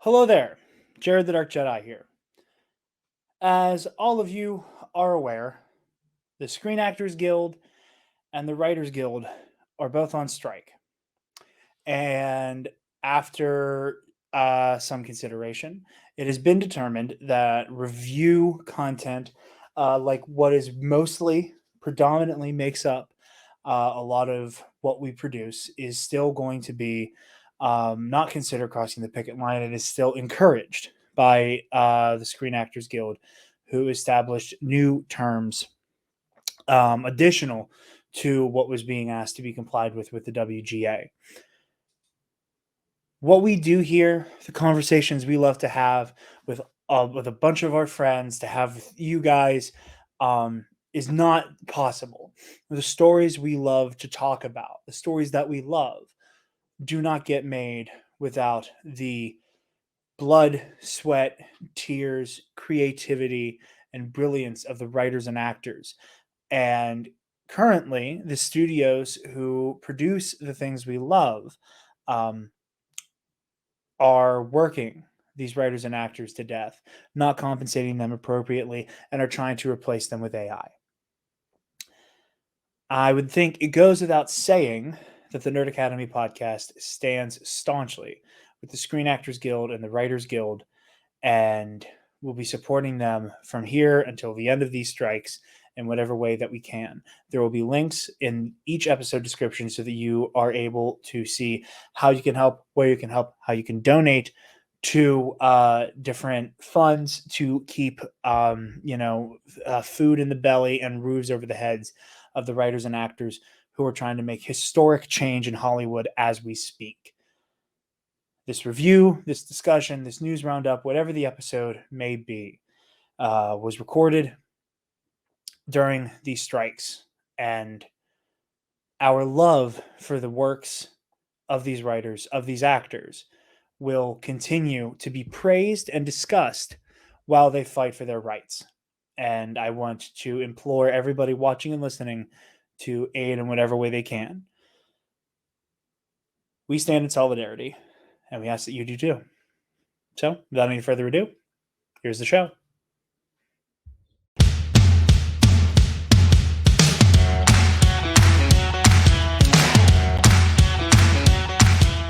Hello there, Jarod the Dark Jedi here. As all of you are aware, the Screen Actors Guild and the Writers Guild are both on strike. And after some consideration, it has been determined that review content, like what is mostly predominantly makes up a lot of what we produce, is still going to be not considered crossing the picket line. It is still encouraged by the Screen Actors Guild, who established new terms additional to what was being asked to be complied with the WGA. What we do here, the conversations we love to have with a bunch of our friends, to have with you guys, is not possible. The stories we love to talk about, the stories that we love, do not get made without the blood, sweat, tears, creativity, and brilliance of the writers and actors. And currently, the studios who produce the things we love um, are working these writers and actors to death, not compensating them appropriately, and are trying to replace them with AI. I would think it goes without saying that the Nerd Academy podcast stands staunchly with the Screen Actors Guild and the Writers Guild, and we'll be supporting them from here until the end of these strikes in whatever way that we can. There will be links in each episode description so that you are able to see how you can help, where you can help, how you can donate to different funds to keep food in the belly and roofs over the heads of the writers and actors who are trying to make historic change in Hollywood as we speak. This review, this discussion, this news roundup, whatever the episode may be, was recorded during these strikes. And our love for the works of these writers, of these actors, will continue to be praised and discussed while they fight for their rights. And I want to implore everybody watching and listening to aid in whatever way they can. We stand in solidarity, and we ask that you do too. So, without any further ado, here's the show.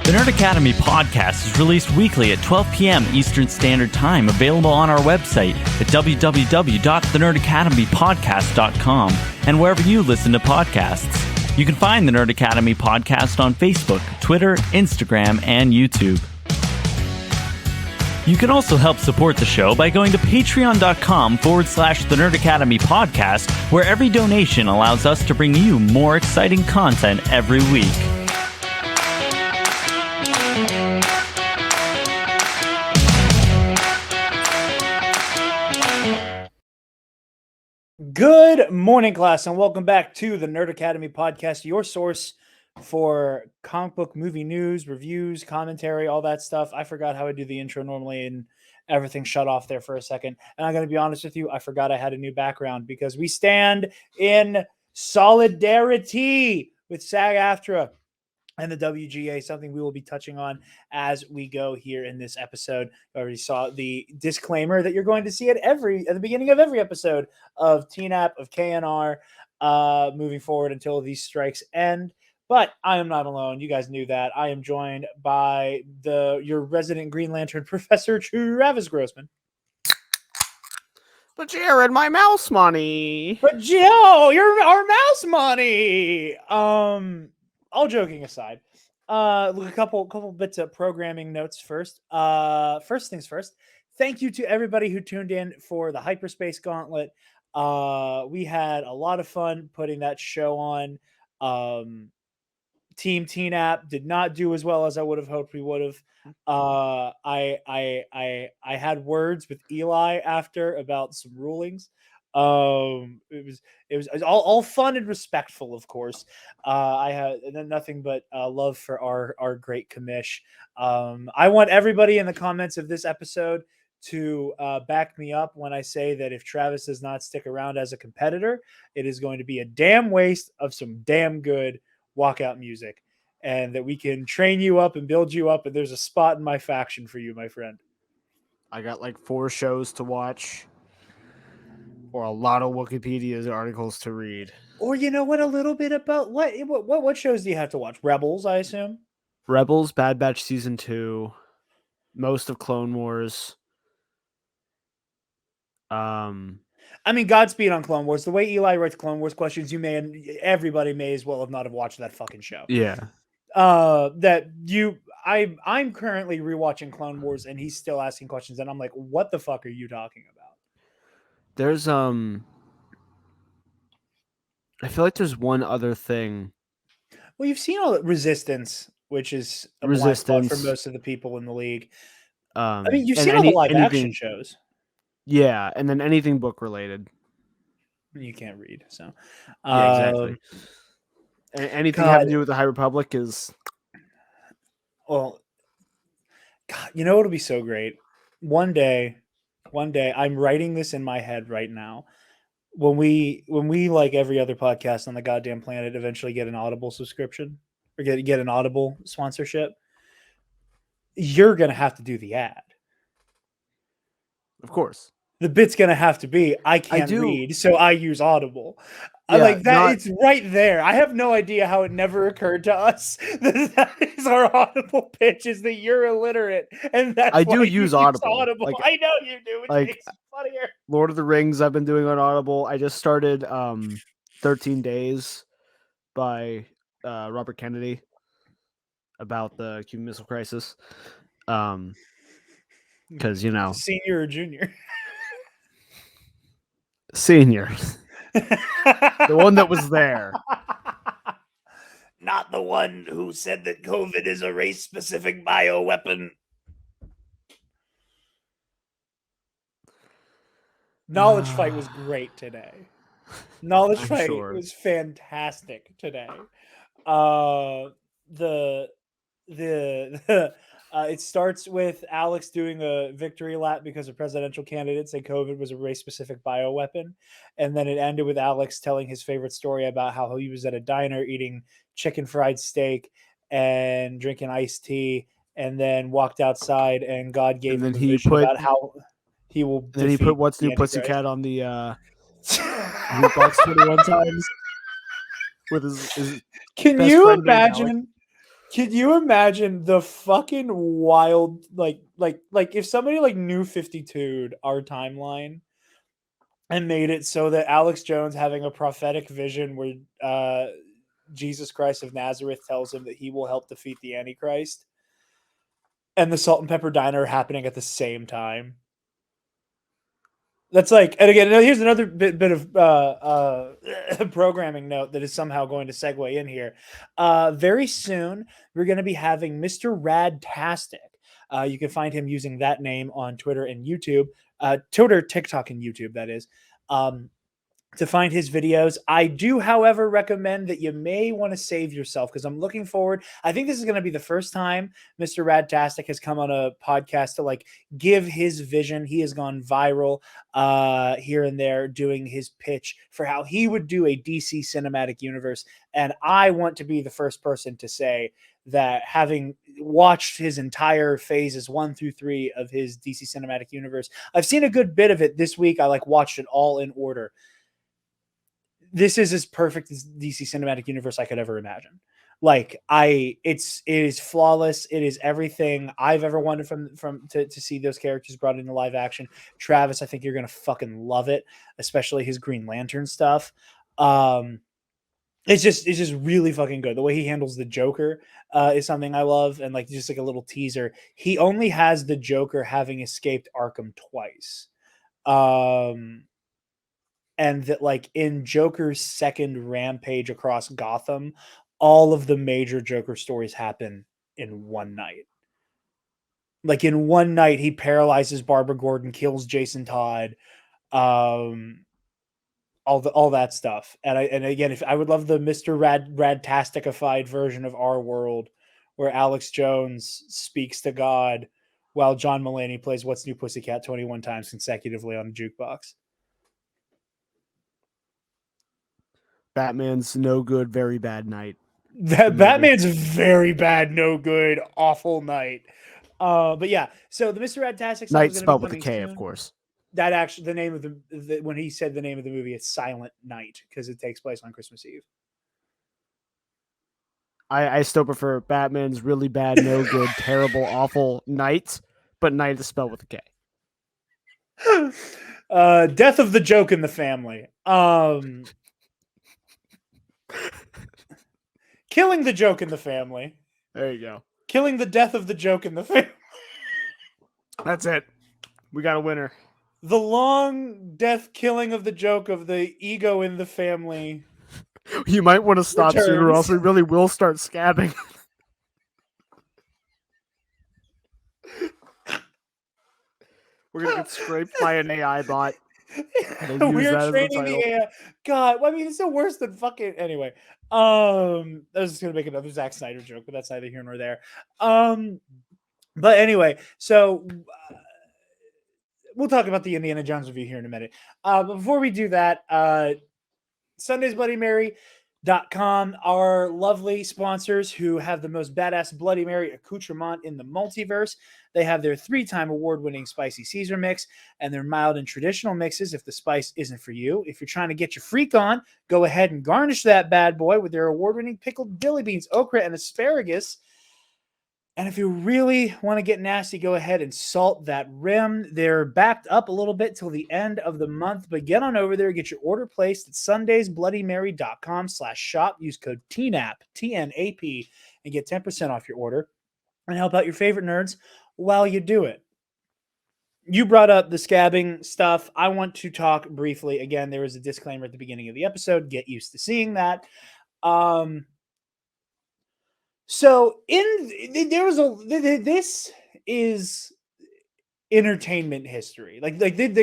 The Nerd Academy podcast is released weekly at 12 p.m. Eastern Standard Time, available on our website at www.thenerdacademypodcast.com and wherever you listen to podcasts. You can find the Nerd Academy podcast on Facebook, Twitter, Instagram, and YouTube. You can also help support the show by going to patreon.com/The Nerd Academy podcast, where every donation allows us to bring you more exciting content every week. Good morning, class, and welcome back to the Nerd Academy podcast, your source for comic book movie news, reviews, commentary, all that stuff. I forgot how I do the intro normally, and everything shut off there for a second. And I'm going to be honest with you, I forgot I had a new background because we stand in solidarity with SAG-AFTRA and the WGA, something we will be touching on as we go here in this episode. You already saw the disclaimer that you're going to see at the beginning of every episode of TNAP, of KNR, moving forward until these strikes end. But I am not alone. You guys knew that. I am joined by your resident Green Lantern, Professor Travis Grossman. But Jared, my mouse money. But Joe, you're our mouse money. All joking aside, a couple bits of programming notes first. First things first. Thank you to everybody who tuned in for the Hyperspace Gauntlet. We had a lot of fun putting that show on. Team TNAP did not do as well as I would have hoped we would have. I had words with Eli after about some rulings. It was all fun and respectful, of course. I had nothing but love for our great commish. I want everybody in the comments of this episode to back me up when I say that if Travis does not stick around as a competitor, it is going to be a damn waste of some damn good walkout music. and that we can train you up and build you up. And there's a spot in my faction for you, my friend. I got like 4 shows to watch, or a lot of Wikipedia's articles to read. Or you know what? A little bit about what shows do you have to watch? Rebels, I assume. Rebels, Bad Batch season 2, most of Clone Wars. I mean, Godspeed on Clone Wars. The way Eli writes Clone Wars questions, everybody may as well have not have watched that fucking show. Yeah. I'm currently rewatching Clone Wars, and he's still asking questions, and I'm like, what the fuck are you talking about? There's I feel like there's one other thing. Well, you've seen all Resistance, which is a blind spot for most of the people in the league. I mean, you've seen all the live action shows. Yeah, and then anything book related. You can't read, so yeah, exactly. Anything having to do with the High Republic is well. God, you know what'll be so great? One day, I'm writing this in my head right now. When we like every other podcast on the goddamn planet eventually get an Audible subscription or get an Audible sponsorship, you're gonna have to do the ad. Of course. The bit's gonna have to be I can't read, so I use Audible. Yeah, like that, it's right there. I have no idea how it never occurred to us that is our Audible pitch, is that you're illiterate, and that's I do use Audible. Like, I know you do. It makes it funnier. Lord of the Rings, I've been doing on Audible. I just started 13 Days by Robert Kennedy about the Cuban Missile Crisis. Because senior or junior. Senior. The one that was there. Not the one who said that COVID is a race-specific bioweapon. Knowledge Fight was great today. Knowledge Fight was fantastic today. It starts with Alex doing a victory lap because a presidential candidate said COVID was a race-specific bioweapon. And then it ended with Alex telling his favorite story about how he was at a diner eating chicken fried steak and drinking iced tea, and then walked outside and God gave him a vision about how he will. Then he put What's New Pussycat on the jukebox 21 times with his Can you imagine? Can you imagine the fucking wild, like if somebody like New 52'd our timeline and made it so that Alex Jones having a prophetic vision where Jesus Christ of Nazareth tells him that he will help defeat the Antichrist, and the Salt and Pepper Diner happening at the same time. That's like, and again, here's another bit of programming note that is somehow going to segue in here. Very soon, we're going to be having Mr. Radtastic. You can find him using that name on Twitter and YouTube. Twitter, TikTok, and YouTube, that is. To find his videos. I do, however, recommend that you may want to save yourself, because I'm looking forward. I think this is going to be the first time Mr. Radtastic has come on a podcast to like give his vision. He has gone viral here and there doing his pitch for how he would do a DC cinematic universe. And I want to be the first person to say that, having watched his entire phases 1 through 3 of his DC cinematic universe, I've seen a good bit of it this week. I watched it all in order. This is as perfect as DC cinematic universe I could ever imagine. It is flawless. It is everything I've ever wanted to see those characters brought into live action. Travis, I think you're going to fucking love it, especially his Green Lantern stuff. It's just really fucking good. The way he handles the Joker is something I love. And just like a little teaser, he only has the Joker having escaped Arkham twice. And that in Joker's second rampage across Gotham, all of the major Joker stories happen in one night. In one night, he paralyzes Barbara Gordon, kills Jason Todd, all that stuff. And again, if I would love the Mr. Radtasticified version of our world, where Alex Jones speaks to God while John Mulaney plays What's New Pussycat 21 times consecutively on the jukebox. Batman's No Good, Very Bad Night. That movie. Batman's very bad, no good, awful night. But yeah, so the Mr. Fantastic stuff Night is going to be spelled with a coming K, of soon. course. That actually, the name of the when he said the name of the movie, it's Silent Night because it takes place on Christmas Eve. I still prefer Batman's really bad, no good, terrible, awful Night, but Night is spelled with a K. Death of the joke in the family. Killing the joke in the family. There you go. Killing the death of the joke in the family. That's it. We got a winner. The long death killing of the joke of the ego in the family. You might want to stop sooner, or else Returns. we really will start scabbing. We're gonna get scraped by an AI bot. We're training the AI. God, I mean, it's no worse than fucking. Anyway, I was just gonna make another Zack Snyder joke, but that's neither here nor there. But anyway, so we'll talk about the Indiana Jones review here in a minute. But before we do that, Sunday's Bloody Mary.com, our lovely sponsors who have the most badass Bloody Mary accoutrement in the multiverse. They have their 3-time award-winning spicy Caesar mix and their mild and traditional mixes if the spice isn't for you. If you're trying to get your freak on, go ahead and garnish that bad boy with their award-winning pickled dilly beans, okra, and asparagus. And if you really want to get nasty, go ahead and salt that rim. They're backed up a little bit till the end of the month, but get on over there, get your order placed at sundaysbloodymary.com/shop. Use code TNAP, TNAP, and get 10% off your order and help out your favorite nerds while you do it. You brought up the scabbing stuff. I want to talk briefly. Again, there was a disclaimer at the beginning of the episode. Get used to seeing that. So this is entertainment history. Like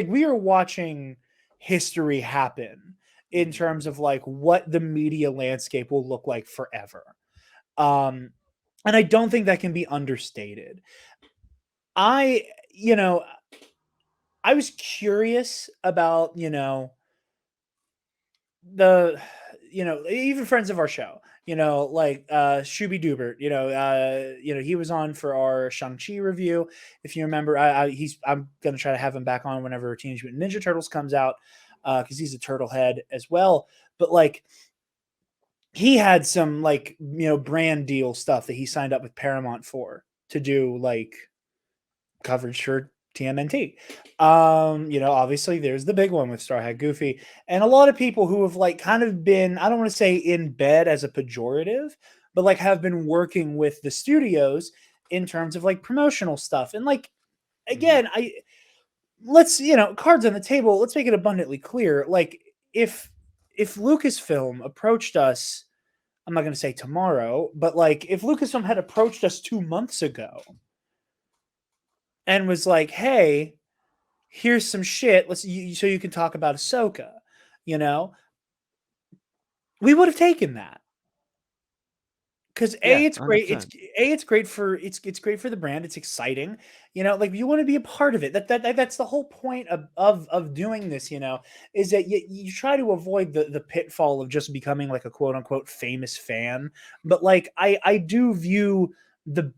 we are watching history happen in terms of like what the media landscape will look like forever. And I don't think that can be understated. I was curious about, the even friends of our show, like Shuby Dubert, he was on for our Shang-Chi review. If you remember, I'm gonna try to have him back on whenever Teenage Mutant Ninja Turtles comes out, because he's a turtle head as well. But like he had some like brand deal stuff that he signed up with Paramount for to do like coverage for TMNT. Obviously there's the big one with Starhead Goofy, and a lot of people who have like kind of been, I don't want to say in bed as a pejorative, but like have been working with the studios in terms of like promotional stuff. And like, again, let's, cards on the table, let's make it abundantly clear. Like if Lucasfilm approached us, I'm not going to say tomorrow, but like if Lucasfilm had approached us 2 months ago and was like, "Hey, here's some shit. So you can talk about Ahsoka," we would have taken that because it's great. 100%. It's great for it's great for the brand. It's exciting, like you want to be a part of it. That's the whole point of doing this. Is that you try to avoid the pitfall of just becoming like a quote unquote famous fan. But like I do view the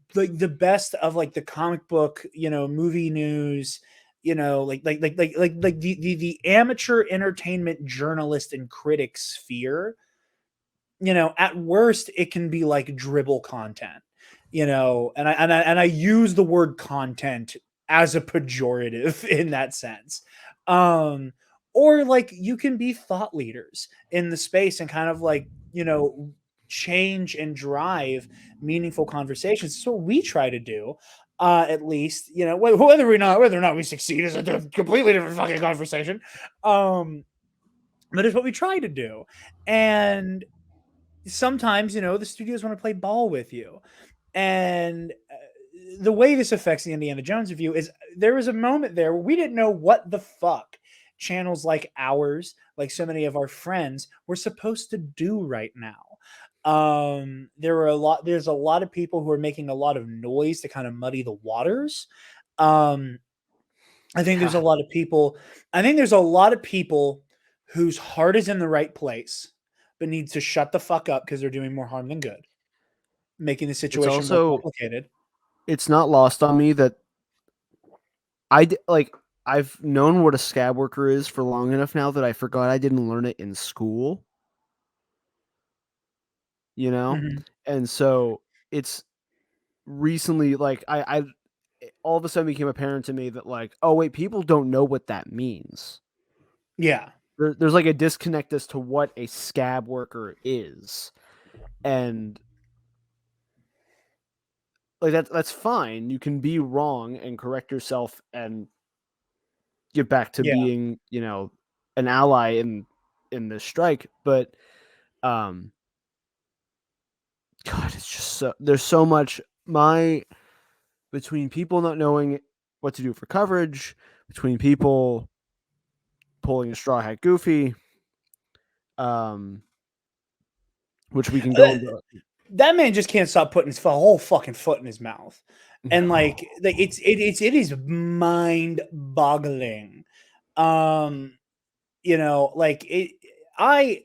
best of like the comic book, movie news, like the amateur entertainment journalist and critic sphere. At worst it can be like dribble content, and I use the word content as a pejorative in that sense. Or like you can be thought leaders in the space and kind of like, change and drive meaningful conversations. That's what we try to do. At least, whether or not we succeed is a completely different fucking conversation. But it's what we try to do. And sometimes, the studios want to play ball with you. And the way this affects the Indiana Jones review is there was a moment there where we didn't know what the fuck channels like ours, like so many of our friends, were supposed to do right now. There's a lot of people who are making a lot of noise to kind of muddy the waters. I think there's a lot of people whose heart is in the right place, but needs to shut the fuck up because they're doing more harm than good, making the It's situation more also complicated. it's not lost on me that like I've known what a scab worker is for long enough now that I forgot I didn't learn it in school, you know? Mhm. And so it's recently like I all of a sudden became apparent to me that like, oh wait, people don't know what that means. Yeah. There's like a disconnect as to what a scab worker is. And like that's fine. You can be wrong and correct yourself and get back to Yeah. being, an ally in this strike. But um God, it's just there's so much my between people not knowing what to do for coverage, between people pulling a straw hat goofy, um, which we can Uh, go into. that man just can't stop putting his whole fucking foot in his mouth, and No. it is mind boggling. Um, like I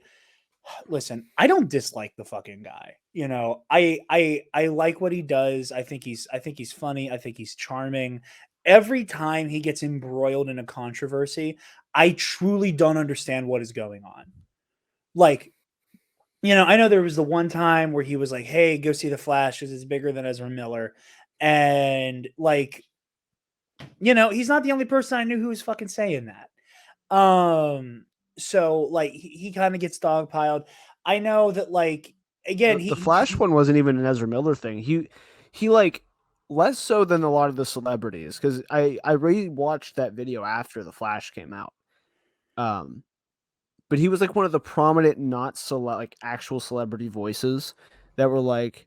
listen. I don't dislike the fucking guy. I like what he does. I think he's funny. I think he's charming. Every time he gets embroiled in a controversy, I truly don't understand what is going on. Like, I know there was the one time where he was like, "Hey, go see the Flash because it's bigger than Ezra Miller," and like, he's not the only person I knew who was fucking saying that. So like, he kind of gets dogpiled. I know that, like, again, The Flash one wasn't even an Ezra Miller thing. He like less so than a lot of the celebrities because I rewatched that video after the Flash came out. Um, but he was like one of the prominent not like actual celebrity voices that were like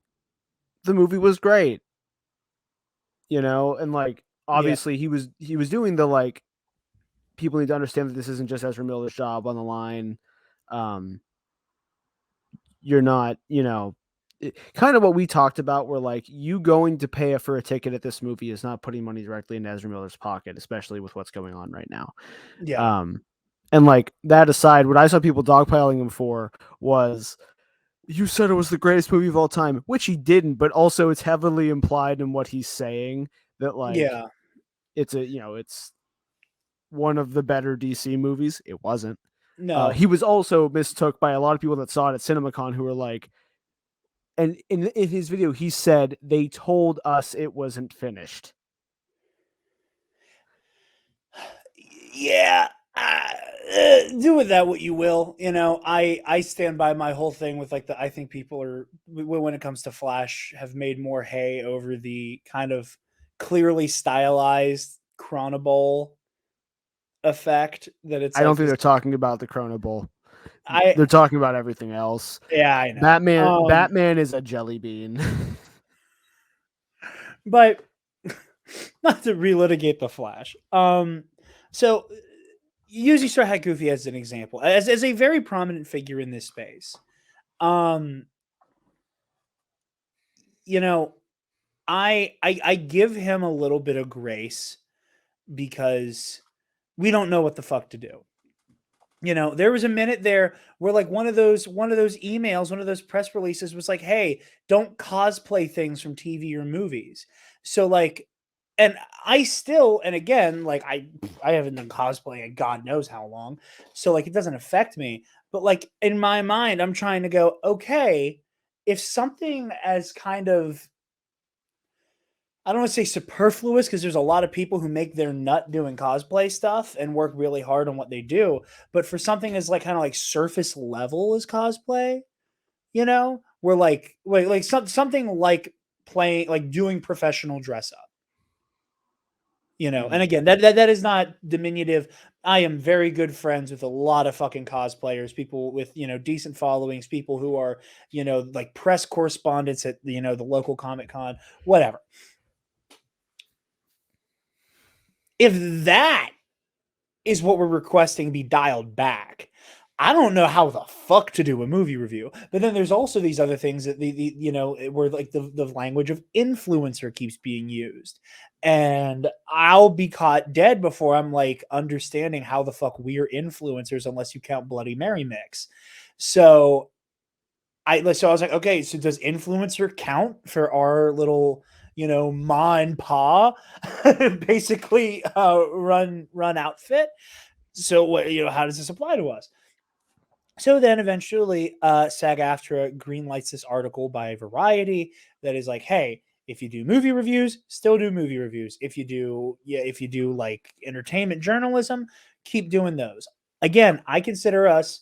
the movie was great, and like yeah, obviously he was doing the like people need to understand that this isn't just Ezra Miller's job on the line. Um, you're not, kind of what we talked about, where like you going to pay for a ticket at this movie is not putting money directly in Ezra Miller's pocket, especially with what's going on right now. yeah, Um, and like that aside, what I saw people dogpiling him for was you said it was the greatest movie of all time, which he didn't, but also it's heavily implied in what he's saying that like yeah. it's one of the better DC movies. It wasn't. No, He was also mistook by a lot of people that saw it at CinemaCon who were like, and in his video, he said they told us it wasn't finished. yeah. Do with that what you will. I stand by my whole thing with, like, I think people are, when it comes to Flash, have made more hay over the kind of clearly stylized Chronoball effect that it's I don't like think this. they're talking about the Chrono Bowl. I They're talking about everything else. Yeah, I know. Batman is a jelly bean. But not to relitigate the Flash. So using Straw Hat Goofy as an example, as a very prominent figure in this space, um, you know, I give him a little bit of grace because we don't know what the fuck to do. There was a minute there where, like, one of those emails, one of those press releases was like, "Hey, don't cosplay things from TV or movies." So, like, and I still, and again, like, I haven't done cosplay in God knows how long, so, like, it doesn't affect me. But, like, in my mind, I'm trying to go, okay, if something as kind of, I don't want to say superfluous, because there's a lot of people who make their nut doing cosplay stuff and work really hard on what they do. But for something as, like, kind of like surface level as cosplay, we're like something like playing, like doing professional dress up. And Mhm. again, that is not diminutive. I am very good friends with a lot of fucking cosplayers, people with, decent followings, people who are, like press correspondents at, the local Comic Con, whatever. If that is what we're requesting be dialed back, I don't know how the fuck to do a movie review. But then there's also these other things that where, like, the language of influencer keeps being used. And I'll be caught dead before I'm, like, understanding how the fuck we're influencers unless you count Bloody Mary mix. So So I was like, okay, so does influencer count for our little, ma and pa, basically run outfit? So what, how does this apply to us? So then eventually, SAG-AFTRA greenlights this article by Variety that is like, hey, if you do movie reviews, still do movie reviews. If you do like entertainment journalism, keep doing those. Again, I consider us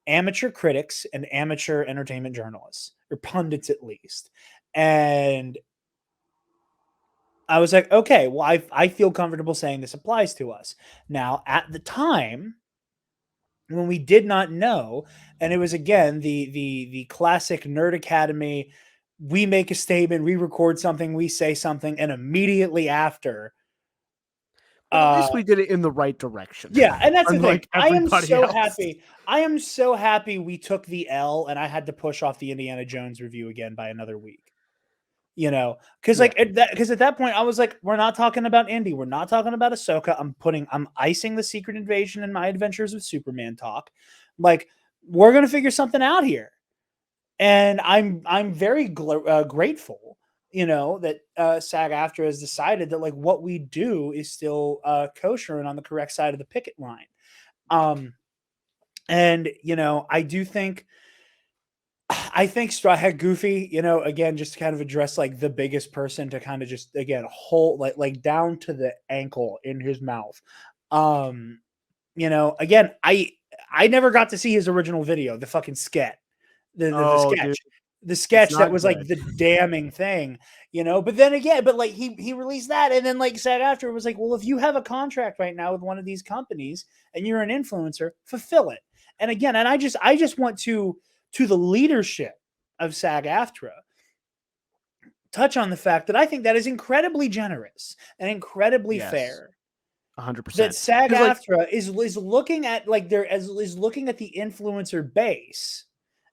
amateur critics and amateur entertainment journalists, or pundits at least. And I was like, okay, well, I feel comfortable saying this applies to us. Now, at the time, when we did not know, and it was again the classic Nerd Academy, we make a statement, we record something, we say something, and immediately after, But at least we did it in the right direction. yeah, and that's the thing. Unlike everybody else. I am so happy we took the L, and I had to push off the Indiana Jones review again by another week. Because Yeah. at that point I was like, we're not talking about Indy, we're not talking about Ahsoka. I'm icing the Secret Invasion and My Adventures with Superman talk. Like, we're gonna figure something out here, and I'm very grateful, that SAG-AFTRA has decided that like what we do is still kosher and on the correct side of the picket line. And I think Straw Hat Goofy, again, just to kind of address like the biggest person to kind of just again hold like down to the ankle in his mouth. Again, I never got to see his original video, the fucking sketch. The sketch. Dude, The sketch that not was good. like the damning thing, but then again, but like he released that, and then like said after it was like, well, if you have a contract right now with one of these companies and you're an influencer, fulfill it. And again, and I just want to the leadership of SAG-AFTRA touch on the fact that I think that is incredibly generous and incredibly fair. 100%. That SAG-AFTRA is looking at like is looking at the influencer base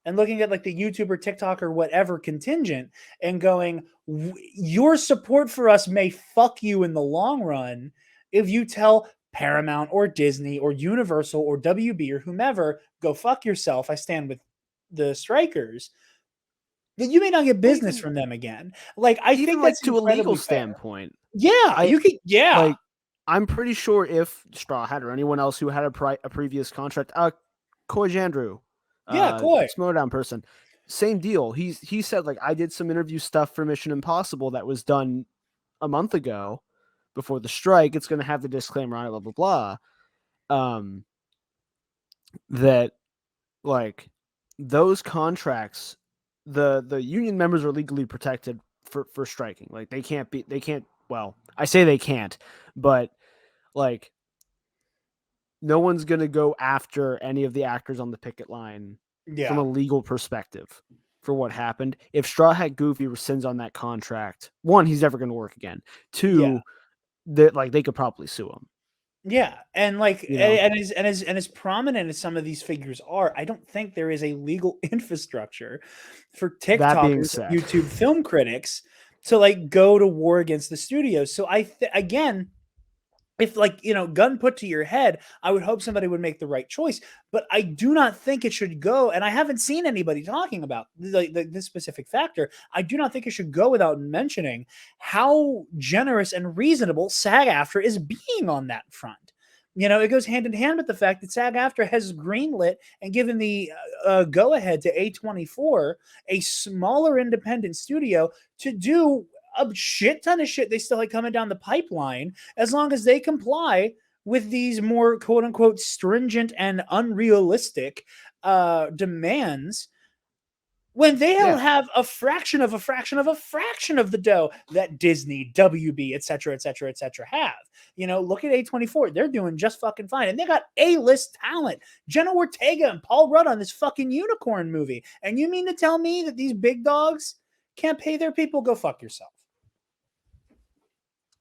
and looking at like the YouTuber, TikToker, whatever contingent, and going, your support for us may fuck you in the long run if you tell Paramount or Disney or Universal or WB or whomever, go fuck yourself. I stand with the strikers. That you may not get business from them again. Like, I think that's to a legal fair. standpoint. Yeah, you could. Yeah, like, I'm pretty sure if Straw Hat or anyone else who had a previous contract, Coy Jandrew, Coy, Smowdown person, same deal. He said like, I did some interview stuff for Mission Impossible that was done a month ago before the strike. It's going to have the disclaimer on it, blah blah blah. That like those contracts, the union members are legally protected for striking. Like they can't. Well, I say they can't, but like no one's going to go after any of the actors on the picket line from a legal perspective for what happened. If Straw Hat Goofy rescinds on that contract, one, he's never going to work again. Two, that like they could probably sue him. Yeah, and like, and as prominent as some of these figures are, I don't think there is a legal infrastructure for TikTokers, YouTube film critics to like go to war against the studios. So again, if like, gun put to your head, I would hope somebody would make the right choice, but I do not think it should go. And I haven't seen anybody talking about this specific factor. I do not think it should go without mentioning how generous and reasonable SAG-AFTRA is being on that front. It goes hand in hand with the fact that SAG-AFTRA has greenlit and given the go ahead to A24, a smaller independent studio, to do a shit ton of shit they still like coming down the pipeline, as long as they comply with these more quote unquote stringent and unrealistic demands, when they don't have a fraction of the dough that Disney, WB, etc., have. Look at A24. They're doing just fucking fine. And they got A-list talent. Jenna Ortega and Paul Rudd on this fucking unicorn movie. And you mean to tell me that these big dogs can't pay their people? Go fuck yourself.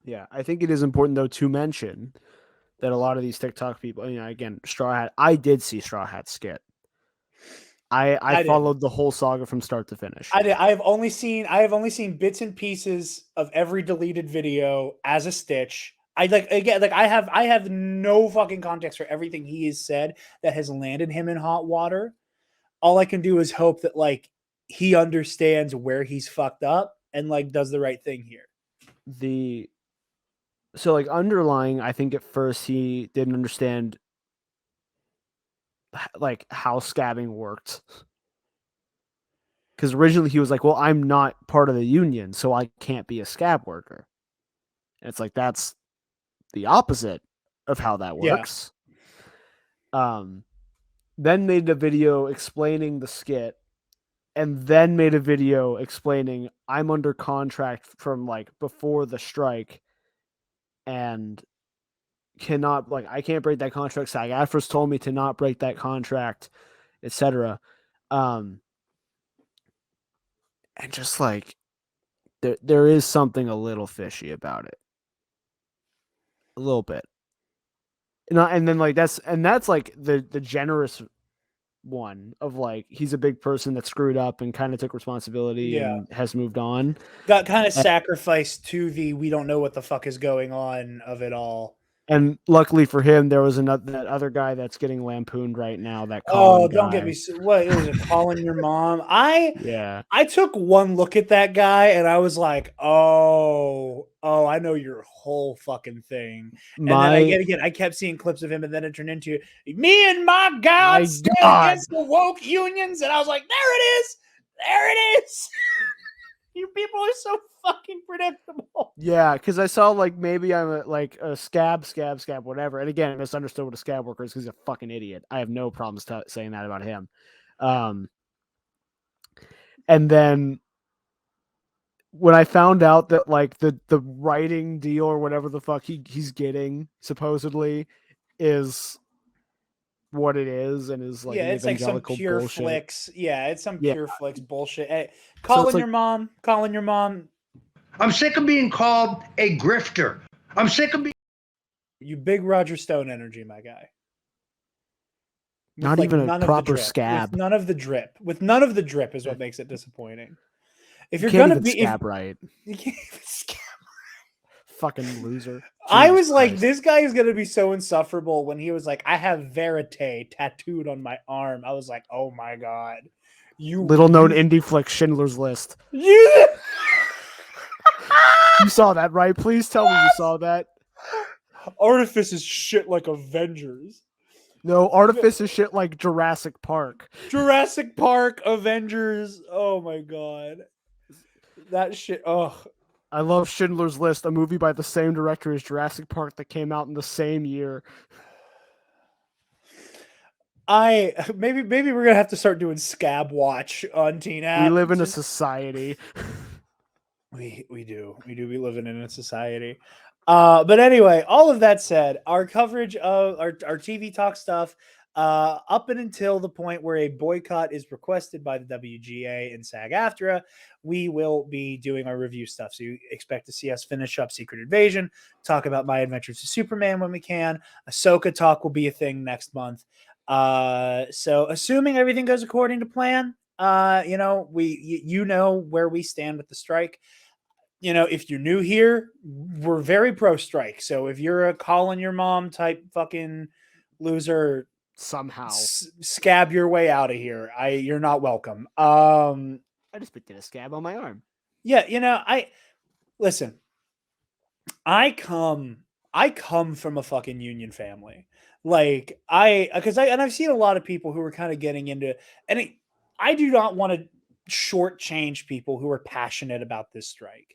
Yeah, I think it is important, though, to mention that a lot of these TikTok people, again, Straw Hat, I did see Straw Hat skit. I followed the whole saga from start to finish. I have only seen bits and pieces of every deleted video as a stitch. I have no fucking context for everything he has said that has landed him in hot water. All I can do is hope that like he understands where he's fucked up and like does the right thing here. So like underlying, I think at first he didn't understand like how scabbing worked. Because originally he was like, well, I'm not part of the union, so I can't be a scab worker. And it's like, that's the opposite of how that Yeah. works. Then made a video explaining the skit, and then made a video explaining I'm under contract from like before the strike and cannot, like, I can't break that contract. SAG-AFTRA's told me to not break that contract, etc. And just like there is something a little fishy about it, a little bit. And then like that's like the generous one of like he's a big person that screwed up and kind of took responsibility and has moved on. Got kind of sacrificed to the we don't know what the fuck is going on of it all. And luckily for him, there was that other guy that's getting lampooned right now. That Colin Colin don't guy. get me. What was it? Calling your mom? Yeah. I took one look at that guy and I was like, oh, I know your whole fucking thing. And then I kept seeing clips of him, and then it turned into me and my God stand against the woke unions, and I was like, there it is. You people are so fucking predictable. Yeah, because I saw like maybe I'm a scab, whatever. And again, I misunderstood what a scab worker is because he's a fucking idiot. I have no problems saying that about him. And then when I found out that like the writing deal or whatever the fuck he's getting supposedly is what it is, and is like it's like some pure bullshit. Flicks. Yeah, it's some pure Flicks bullshit. Hey, calling your mom. I'm sick of being called a grifter. I'm sick of being. You big Roger Stone energy, my guy. Not even a proper scab. With none of the drip. Is what makes it disappointing. If you're gonna be scab right, you can't even scab. Fucking loser. I was like, this guy is gonna be so insufferable when he was like, I have verite tattooed on my arm. I was like, oh my god. You little known indie flick Schindler's List. You saw that, right? Please tell me you saw that. Artifice is shit like Avengers. No, Artifice is shit like Jurassic Park. Avengers. Oh my god. That shit. Ugh. I love Schindler's List, a movie by the same director as Jurassic Park that came out in the same year. Maybe we're gonna have to start doing Scab Watch on Teen App. We live in a society. We do. We be living in a society. But anyway, all of that said, our coverage of our TV talk stuff, up and until the point where a boycott is requested by the WGA and SAG-AFTRA, we will be doing our review stuff. So you expect to see us finish up Secret Invasion, talk about My Adventures of Superman when we can. Ahsoka talk will be a thing next month. So assuming everything goes according to plan, you know where we stand with the strike. You know, if you're new here, we're very pro strike. So if you're a calling your mom type fucking loser, somehow scab your way out of here. You're not welcome. I just picked a scab on my arm. Yeah, you know, listen. I come from a fucking union family. Like I've seen a lot of people who are kind of getting into, and I do not want to shortchange people who are passionate about this strike.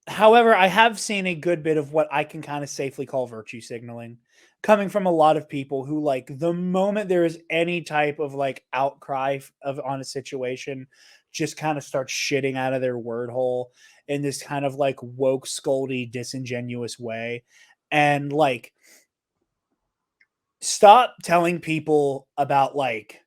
However, I have seen a good bit of what I can kind of safely call virtue signaling coming from a lot of people who, like, the moment there is any type of like outcry on a situation, just kind of start shitting out of their word hole in this kind of like woke, scoldy, disingenuous way. And like, stop telling people about like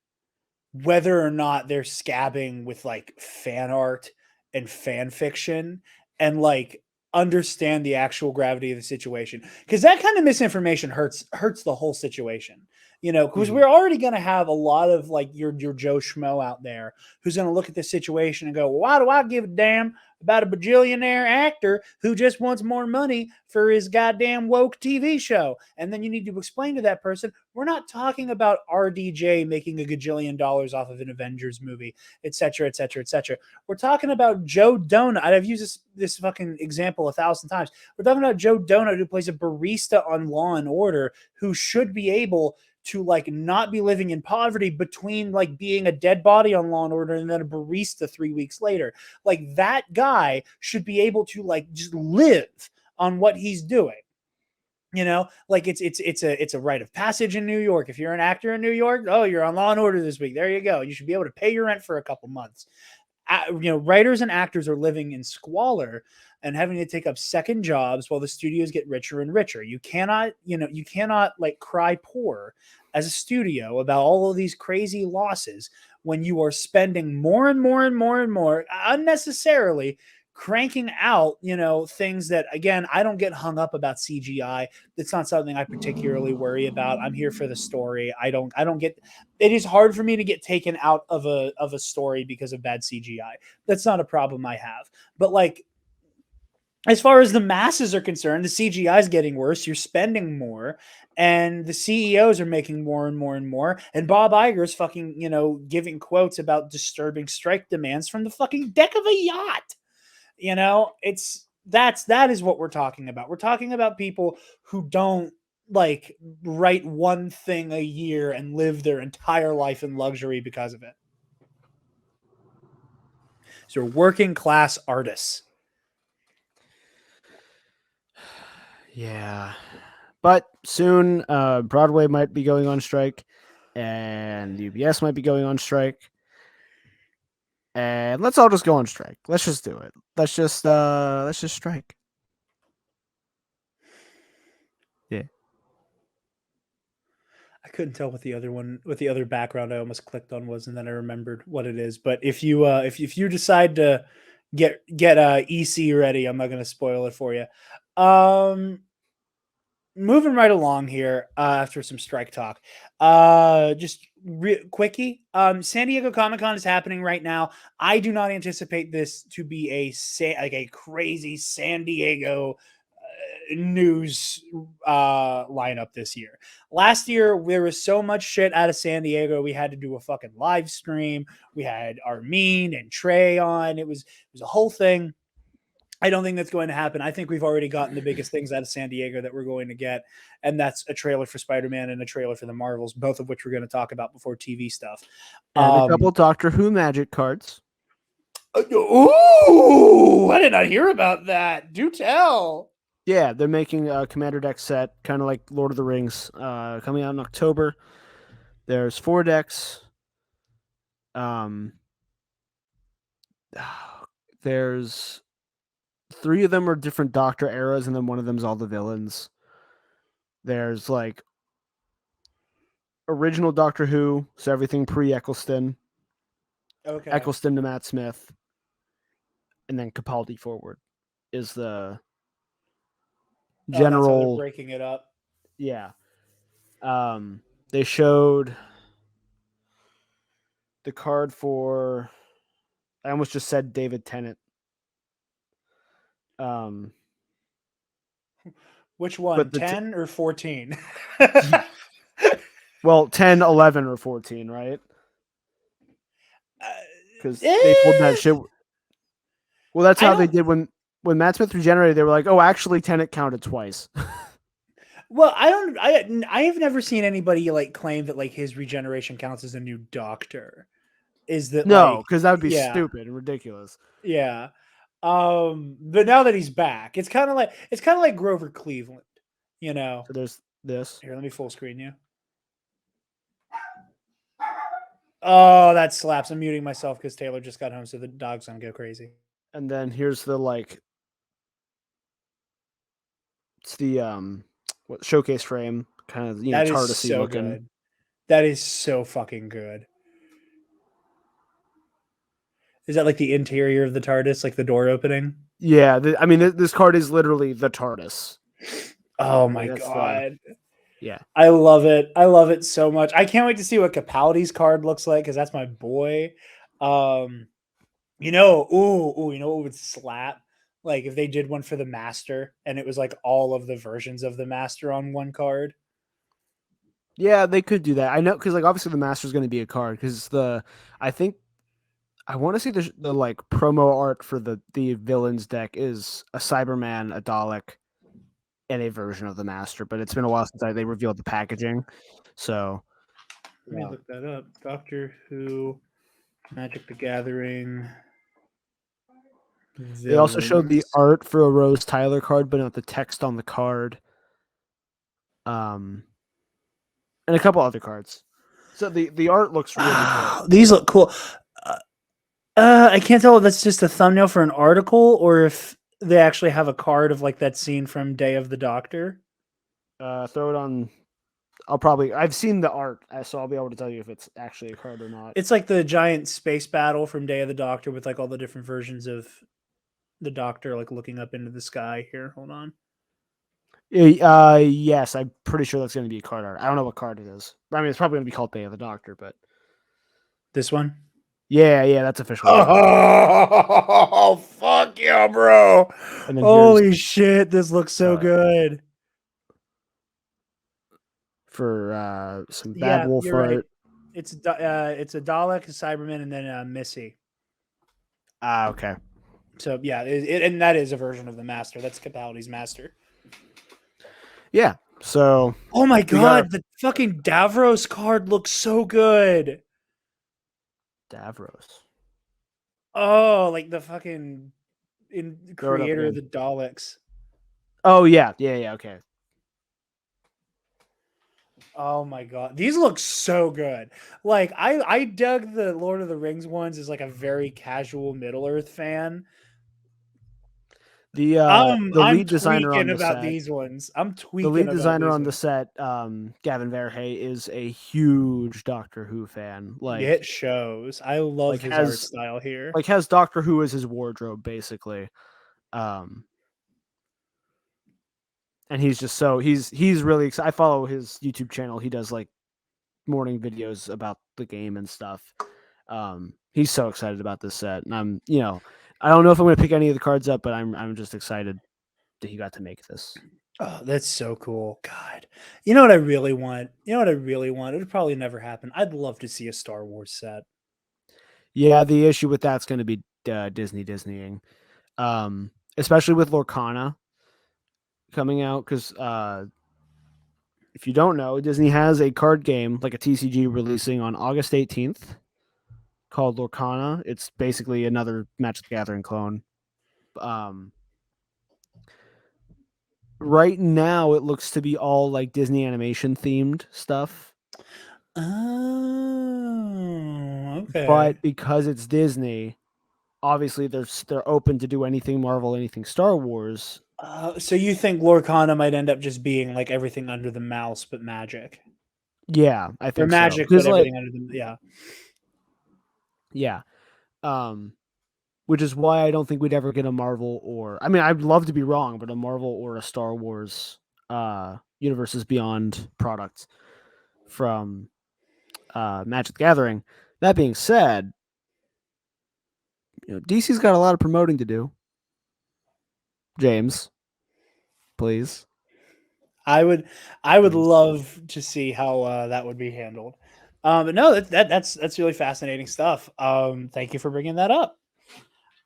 whether or not they're scabbing with like fan art and fan fiction, and like understand the actual gravity of the situation, because that kind of misinformation hurts the whole situation, you know, because we're already going to have a lot of like your Joe Schmo out there who's going to look at this situation and go, well, why do I give a damn about a bajillionaire actor who just wants more money for his goddamn woke TV show. And then you need to explain to that person, we're not talking about RDJ making a gajillion dollars off of an Avengers movie, etc., etc., etc. We're talking about Joe Donut. I've used this fucking example 1,000 times. We're talking about Joe Donut, who plays a barista on Law and Order, who should be able to like not be living in poverty between like being a dead body on Law and Order and then a barista 3 weeks later. Like that guy should be able to like just live on what he's doing. You know, like it's a rite of passage in New York. If you're an actor in New York, oh, you're on Law and Order this week. There you go. You should be able to pay your rent for a couple months. Writers and actors are living in squalor and having to take up second jobs while the studios get richer and richer. You cannot like cry poor as a studio about all of these crazy losses when you are spending more and more and more and more unnecessarily cranking out, things that, again, I don't get hung up about CGI. It's not something I particularly worry about. I'm here for the story. I don't get, it is hard for me to get taken out of a story because of bad CGI. That's not a problem I have. But like, as far as the masses are concerned, the CGI is getting worse. You're spending more, and the CEOs are making more and more and more. And Bob Iger's fucking, giving quotes about disturbing strike demands from the fucking deck of a yacht. That is what we're talking about. We're talking about people who don't like write one thing a year and live their entire life in luxury because of it. So working class artists. Yeah. But soon Broadway might be going on strike and UBS might be going on strike. And let's all just go on strike. Let's just do it. Let's just strike. Yeah. I couldn't tell what the other background I almost clicked on was, and then I remembered what it is. But if you decide to get EC ready, I'm not going to spoil it for you. Moving right along here after some strike talk. Just quickie. San Diego Comic-Con is happening right now. I do not anticipate this to be a crazy San Diego news lineup this year. Last year there was so much shit out of San Diego. We had to do a fucking live stream. We had Armin and Trey on. It was a whole thing. I don't think that's going to happen. I think we've already gotten the biggest things out of San Diego that we're going to get, and that's a trailer for Spider-Man and a trailer for the Marvels, both of which we're going to talk about before TV stuff. And a couple Doctor Who magic cards. Ooh, I did not hear about that. Do tell. Yeah, they're making a Commander deck set, kind of like Lord of the Rings, coming out in October. There's 4 decks. There's 3 of them are different Doctor eras, and then one of them's all the villains. There's like original Doctor Who, so everything pre-Eccleston. Okay. Eccleston to Matt Smith, and then Capaldi forward is the general. That's how they're breaking it up. Yeah. They showed the card for. I almost just said David Tennant. Which one? 10 or 14? Well, 10, 11, or 14, right? Because they pulled that shit. Well, that's how they did when Matt Smith regenerated. They were like, "Oh, actually, Tennant counted twice." Well, I have never seen anybody like claim that like his regeneration counts as a new Doctor. Is that no? Because that would be yeah. stupid and ridiculous. Yeah. But now that he's back, it's kind of like Grover Cleveland, So there's this. Here, let me full screen you. Oh, that slaps. I'm muting myself because Taylor just got home, so the dog's gonna go crazy. And then here's the it's the showcase frame, kind of TARDIS-y so looking. Good. That is so fucking good. Is that like the interior of the TARDIS, like the door opening? Yeah, this card is literally the TARDIS. Oh my god. Yeah. I love it. I love it so much. I can't wait to see what Capaldi's card looks like because that's my boy. you know what would slap? Like if they did one for the Master and it was like all of the versions of the Master on one card. Yeah, they could do that. I know because like obviously the Master's going to be a card because I think I want to see the like promo art for the villains deck is a Cyberman, a Dalek, and a version of the Master. But it's been a while since they revealed the packaging, so Let me yeah. look that up. Doctor Who, Magic the Gathering, They also showed the villains. art for a Rose Tyler card, but not the text on the card. Um, and a couple other cards. So the art looks really good. These look cool. Uh, I can't tell if that's just a thumbnail for an article or if they actually have a card of like that scene from Day of the Doctor. Throw it on. I've seen the art, so I'll be able to tell you if it's actually a card or not. It's like the giant space battle from Day of the Doctor with like all the different versions of the Doctor like looking up into the sky. Here, hold on. Yes, I'm pretty sure that's going to be a card art. I don't know what card it is. I mean, it's probably going to be called Day of the Doctor, but This one. yeah, that's official. Oh, fuck yeah, bro. And then Holy shit, this looks so good. for some Bad Yeah, Wolf you're right. art. It's a Dalek, a Cyberman, and then Missy. Okay. So yeah, and that is a version of the Master. That's Capaldi's Master. Yeah. So Oh my got god, the fucking Davros card looks so good. Davros. Oh, like the fucking Throw it up creator of again. the Daleks. Oh yeah, okay. Oh my god, these look so good. Like I dug the Lord of the Rings ones as like a very casual Middle Earth fan. The I'm lead designer on tweaking the about set. these ones. I'm The tweaking lead about designer these on the ones. set, Gavin Verhey, is a huge Doctor Who fan. It shows. I love his art style here. has Doctor Who as his wardrobe basically. Um, and he's just he's really excited. I follow his YouTube channel. He does like morning videos about the game and stuff. He's so excited about this set, and I don't know if I'm going to pick any of the cards up, but I'm just excited that he got to make this. Oh, that's so cool. God. You know what I really want? You know what I really want? It would probably never happen. I'd love to see a Star Wars set. Yeah, the issue with that's going to be Disneying, especially with Lorcana coming out because if you don't know, Disney has a card game like a TCG releasing on August 18th called Lorcana. It's basically another Magic the Gathering clone. Right now, it looks to be all like Disney animation themed stuff. Oh, okay. But because it's Disney, obviously they're open to do anything Marvel, anything Star Wars. So you think Lorcana might end up just being like everything under the mouse, but magic? Yeah, I Or think magic, so. but everything under the Yeah. Which is why I don't think we'd ever get a Marvel or I mean, I'd love to be wrong, but a Marvel or a Star Wars Universes Beyond product from Magic the Gathering. That being said, DC's got a lot of promoting to do. James, please. I would love to see how that would be handled. But no, that's really fascinating stuff. Thank you for bringing that up.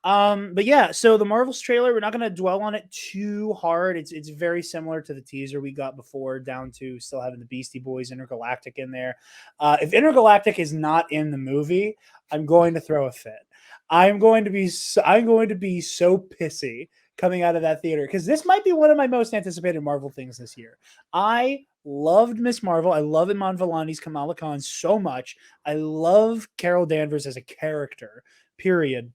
But yeah, so the Marvels trailer, we're not going to dwell on it too hard. It's very similar to the teaser we got before, down to still having the Beastie Boys Intergalactic in there. If Intergalactic is not in the movie, I'm going to throw a fit. I'm going to be so pissy coming out of that theater because this might be one of my most anticipated Marvel things this year. I loved Miss Marvel. I love Iman Vellani's Kamala Khan so much. I love Carol Danvers as a character. Period.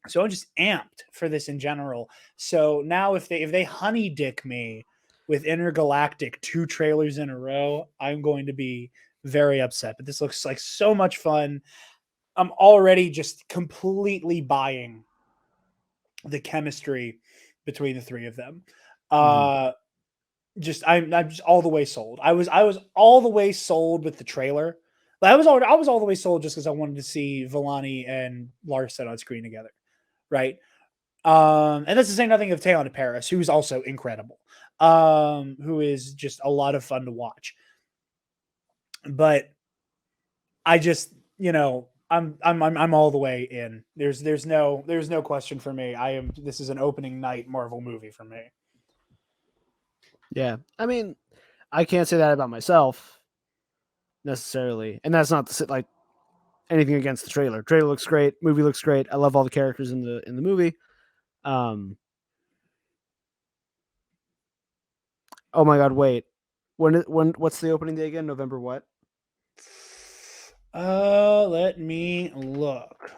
So I'm just amped for this in general. So now if they honey dick me with Intergalactic 2 trailers in a row, I'm going to be very upset. But this looks like so much fun. I'm already just completely buying the chemistry between the three of them. I'm just all the way sold. I was all the way sold with the trailer. I was all the way sold just because I wanted to see Villani and Larson on screen together, right? And that's to say nothing of Taylor Paris, who's also incredible, who is just a lot of fun to watch. But I just, I'm all the way in. There's no question for me. This is an opening night Marvel movie for me. Yeah, I mean, I can't say that about myself necessarily, and that's not like anything against the trailer. Trailer looks great. Movie looks great. I love all the characters in the movie. Oh my god, wait. When what's the opening day again? November what? Let me look.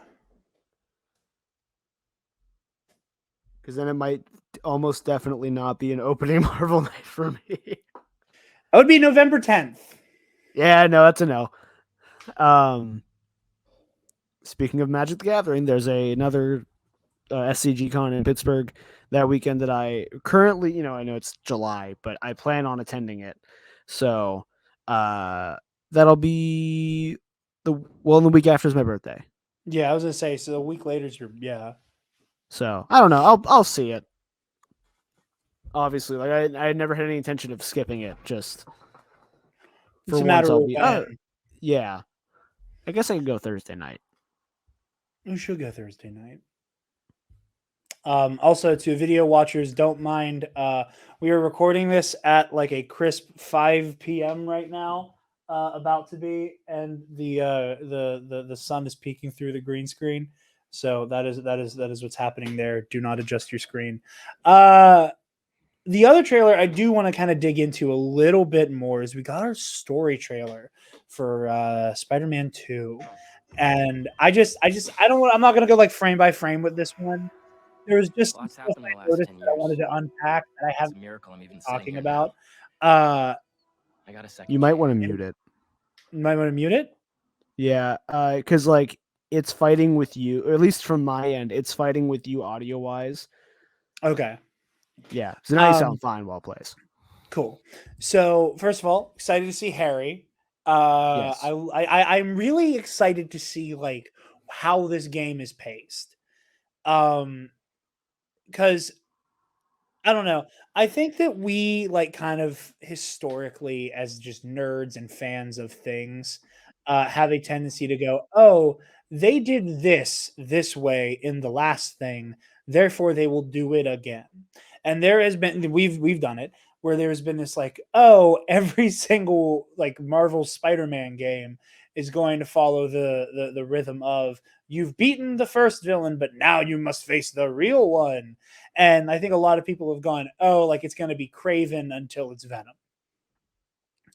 Because then it might almost definitely not be an opening Marvel night for me. That would be November 10th. Yeah, no, that's a no. Speaking of Magic the Gathering, there's another SCG Con in Pittsburgh that weekend that I currently, I know it's July, but I plan on attending it. So that'll be the week after is my birthday. Yeah, I was gonna say. So a week later is your So I don't know. I'll see it. Obviously, like I never had any intention of skipping it. Just It's for a once, matter I'll of be. when. Yeah, I guess I could go Thursday night. We should go Thursday night. Also, to video watchers, don't mind. We are recording this at like a crisp 5 p.m. right now, about to be, and the sun is peeking through the green screen. So that is what's happening there. Do not adjust your screen. The other trailer I do want to kind of dig into a little bit more is we got our story trailer for Spider-Man 2. And I don't want, I'm not gonna go like frame by frame with this one. There was just some Lots stuff happened in the I last noticed 10 that I years. wanted to unpack that I It's a haven't miracle I'm even been sitting talking here about. now. I got a second. You might chance. want to mute it. You might want to mute it. Yeah, because like it's fighting with you, or at least from my end, it's fighting with you audio wise. Okay. Yeah, so now you sound fine while it plays. Cool. So first of all, excited to see Harry. Yes. I'm really excited to see like how this game is paced. Because I don't know. I think that we like kind of historically, as just nerds and fans of things, have a tendency to go, "Oh, they did this way in the last thing, therefore they will do it again." And there has been we've done it where there's been this like, "Oh, every single like Marvel Spider-Man game is going to follow the rhythm of you've beaten the first villain, but now you must face the real one." And I think a lot of people have gone, oh, like it's going to be Craven until it's Venom.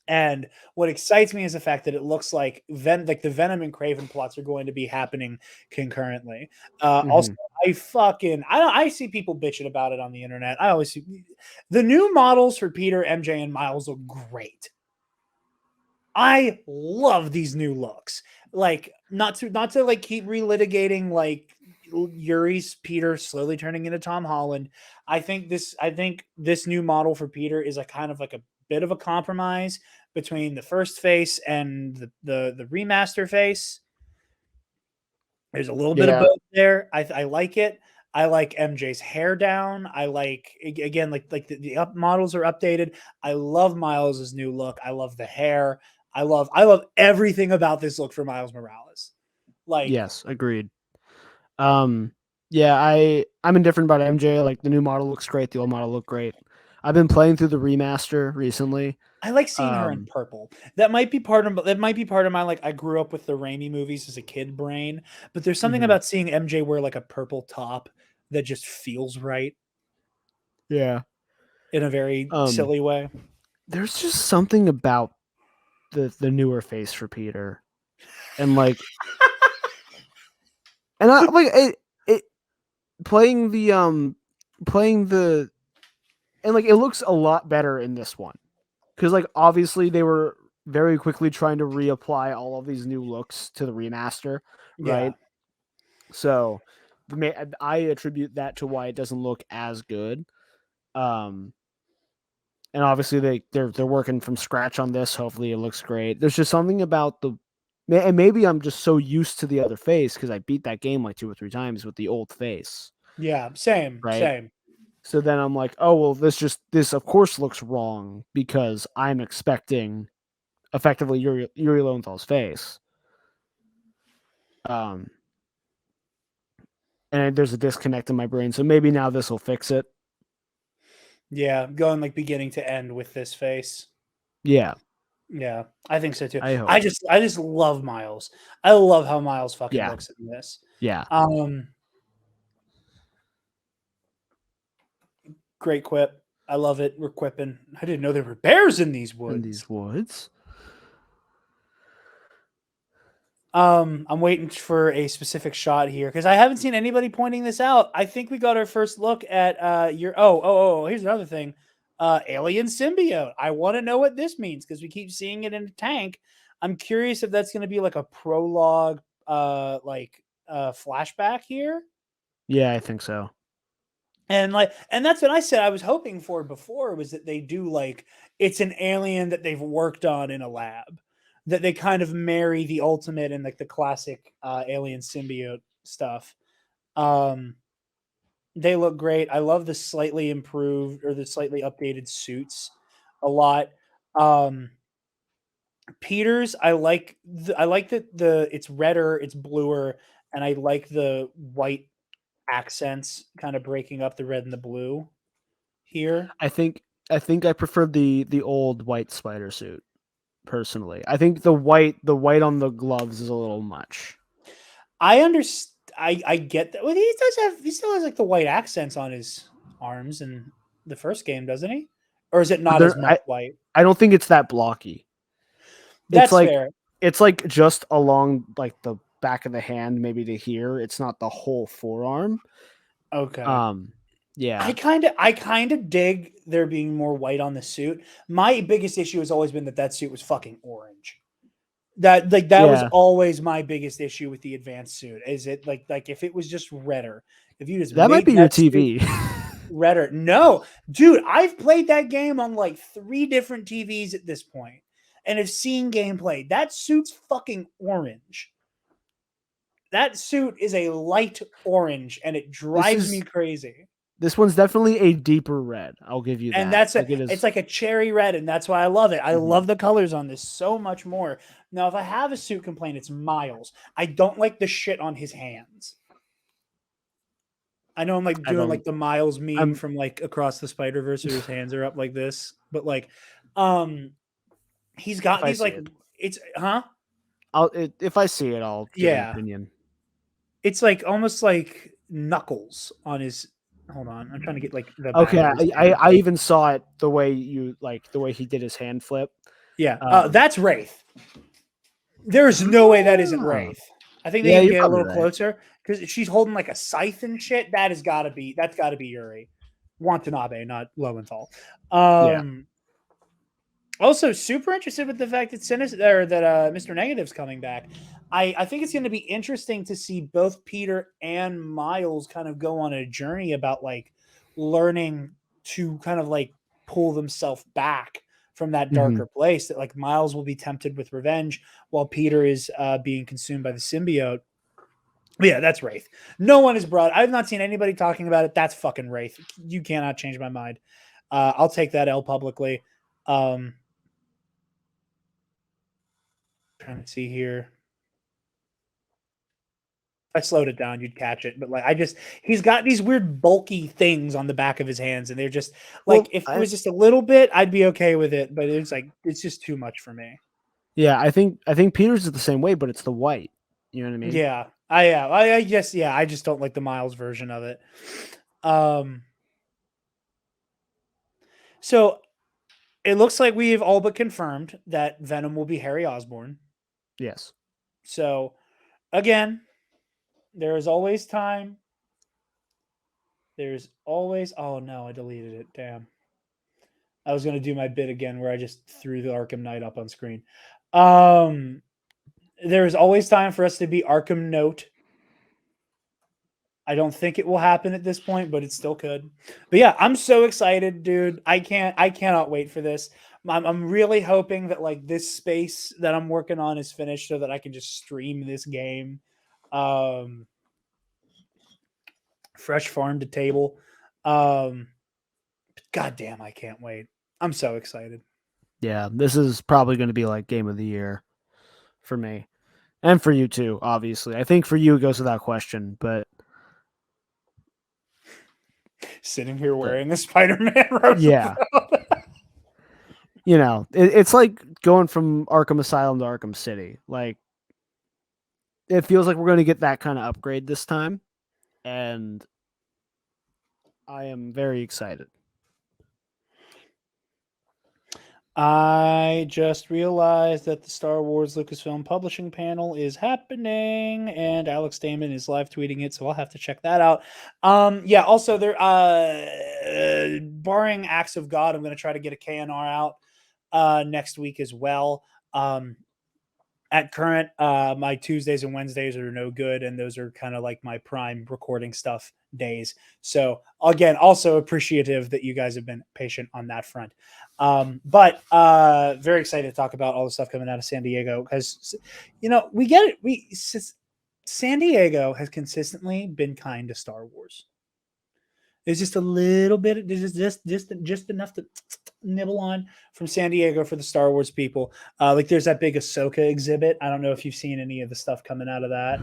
And what excites me is the fact that it looks like the Venom and Craven plots are going to be happening concurrently. Also, I see people bitching about it on the internet. I always see the new models for Peter, MJ, and Miles look great. I love these new looks. Like not to like keep relitigating like Yuri's Peter slowly turning into Tom Holland. I think this new model for Peter is a kind of like a bit of a compromise between the first face and the remaster face. There's a little bit of Yeah. both there. I like it. I like MJ's hair down. I like again like the up models are updated. I love Miles's new look. I love the hair. I love everything about this look for Miles Morales. Like Yes, agreed. Yeah, I'm indifferent about MJ. Like the new model looks great. The old model looked great. I've been playing through the remaster recently. I like seeing her in purple. That might be part of my like I grew up with the Raimi movies as a kid brain, but there's something about seeing MJ wear like a purple top that just feels right Yeah. in a very silly way. There's just something about the newer face for Peter, and like, and I like it playing the and like it looks a lot better in this one because like obviously they were very quickly trying to reapply all of these new looks to the remaster, right? So I attribute that to why it doesn't look as good. And obviously they're working from scratch on this. Hopefully it looks great. There's just something about And maybe I'm just so used to the other face because I beat that game like 2 or 3 times with the old face, Yeah, same, right? same. So then I'm like, oh well, this of course looks wrong because I'm expecting effectively Yuri Lowenthal's face. Um, and there's a disconnect in my brain, so maybe now this will fix it. Yeah, going like beginning to end with this face. Yeah, Yeah, I think so too. I hope. I just love Miles. I love how Miles fucking Yeah. looks in this. Yeah, Great quip. I love it. We're quipping. I didn't know there were bears in these woods. in these woods. I'm waiting for a specific shot here because I haven't seen anybody pointing this out. I think we got our first look at your here's another thing. Alien symbiote. I want to know what this means because we keep seeing it in a tank. I'm curious if that's going to be like a prologue flashback here. Yeah, I think so. And that's what I said I was hoping for before was that they do like it's an alien that they've worked on in a lab, that they kind of marry the ultimate and like the classic alien symbiote stuff. They look great. I love the slightly improved or the slightly updated suits a lot. Peters, I like that it's redder, it's bluer, and I like the white accents kind of breaking up the red and the blue here. I think I prefer the old white spider suit personally. I think the white on the gloves is a little much. I understand. I get that. Well, he still has like the white accents on his arms in the first game, doesn't he? Or is it not as much white? I don't think it's that blocky. That's fair. It's like just along like the back of the hand, maybe to here. It's not the whole forearm. Okay. Yeah. I kind of dig there being more white on the suit. My biggest issue has always been that suit was fucking orange. That was always my biggest issue with the advanced suit. Is it like if it was just redder? If you just that might be your TV. Redder. No, dude, I've played that game on like 3 different TVs at this point and have seen gameplay. That suit's fucking orange. That suit is a light orange and it drives me crazy. This one's definitely a deeper red. I'll give you that. And that's it's like a cherry red, and that's why I love it. I love the colors on this so much more. Now, if I have a suit complaint, it's Miles. I don't like the shit on his hands. I know I'm like doing like the Miles meme from like Across the Spider-Verse where his hands are up like this, but like he's got these like it's if I see it, I'll give an opinion. It's like almost like knuckles on his. Hold on, I'm trying to get like the. Okay, I even saw it the way he did his hand flip. Yeah, that's Wraith. There's no way that isn't Wraith. I think they can get a little closer because she's holding like a scythe and shit. That's got to be Yuri Watanabe, not Lowenthal. Also, super interested with the fact that Mr. Negative's coming back. I think it's going to be interesting to see both Peter and Miles kind of go on a journey about like learning to kind of like pull themselves back from that darker place. That like Miles will be tempted with revenge while Peter is being consumed by the symbiote. But yeah, that's Wraith. No one has brought. I've not seen anybody talking about it. That's fucking Wraith. You cannot change my mind. I'll take that L publicly. Trying to see here. If I slowed it down, you'd catch it. But like, he's got these weird bulky things on the back of his hands, and they're just like, if it was just a little bit, I'd be okay with it. But it's just too much for me. Yeah, I think Peter's is the same way, but it's the white. You know what I mean? Yeah, I guess. Yeah, I just don't like the Miles version of it. So it looks like we've all but confirmed that Venom will be Harry Osborn. Yes. So again, there is always time. There's always. Oh no, I deleted it. Damn. I was going to do my bit again where I just threw the Arkham Knight up on screen. There is always time for us to be Arkham Note. I don't think it will happen at this point, but it still could. But yeah, I'm so excited, dude. I cannot wait for this. I'm really hoping that like this space that I'm working on is finished so that I can just stream this game. Fresh farm to table. God damn, I can't wait. I'm so excited. Yeah, this is probably going to be like game of the year for me. And for you too, obviously. I think for you it goes without question, but Sitting here wearing a Spider-Man robe. yeah. It's like going from Arkham Asylum to Arkham City. Like, it feels like we're going to get that kind of upgrade this time, and I am very excited. I just realized that the Star Wars Lucasfilm Publishing panel is happening, and Alex Damon is live tweeting it, so I'll have to check that out. Yeah. Also, there, barring acts of God, I'm going to try to get a KNR out next week as well. At current, my Tuesdays and Wednesdays are no good, and those are kind of like my prime recording stuff days. So again, also appreciative that you guys have been patient on that front. But very excited to talk about all the stuff coming out of San Diego because we get it. San Diego has consistently been kind to Star Wars. There's just a little bit, there's just enough to nibble on from San Diego for the Star Wars people. Like there's that big Ahsoka exhibit. I don't know if you've seen any of the stuff coming out of that.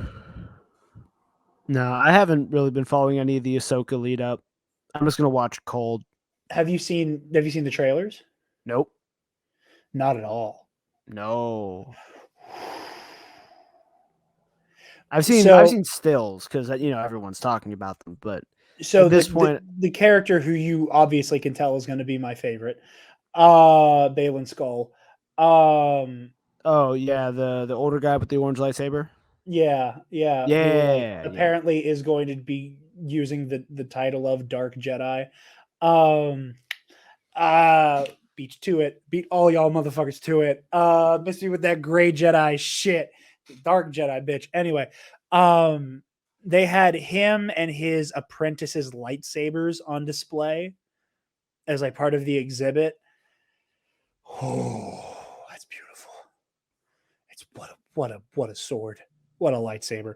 No, I haven't really been following any of the Ahsoka lead up. I'm just gonna watch cold. Have you seen the trailers? Nope. Not at all. No. I've seen stills because everyone's talking about them, but so at this point, the character who you obviously can tell is going to be my favorite, Balin Skull. Oh yeah, the older guy with the orange lightsaber. Yeah. Yeah. Apparently is going to be using the title of Dark Jedi. Beat all y'all motherfuckers to it. Miss me with that gray Jedi shit. Dark Jedi, bitch. Anyway, they had him and his apprentice's lightsabers on display as like part of the exhibit. Oh, that's beautiful. It's what a sword. What a lightsaber.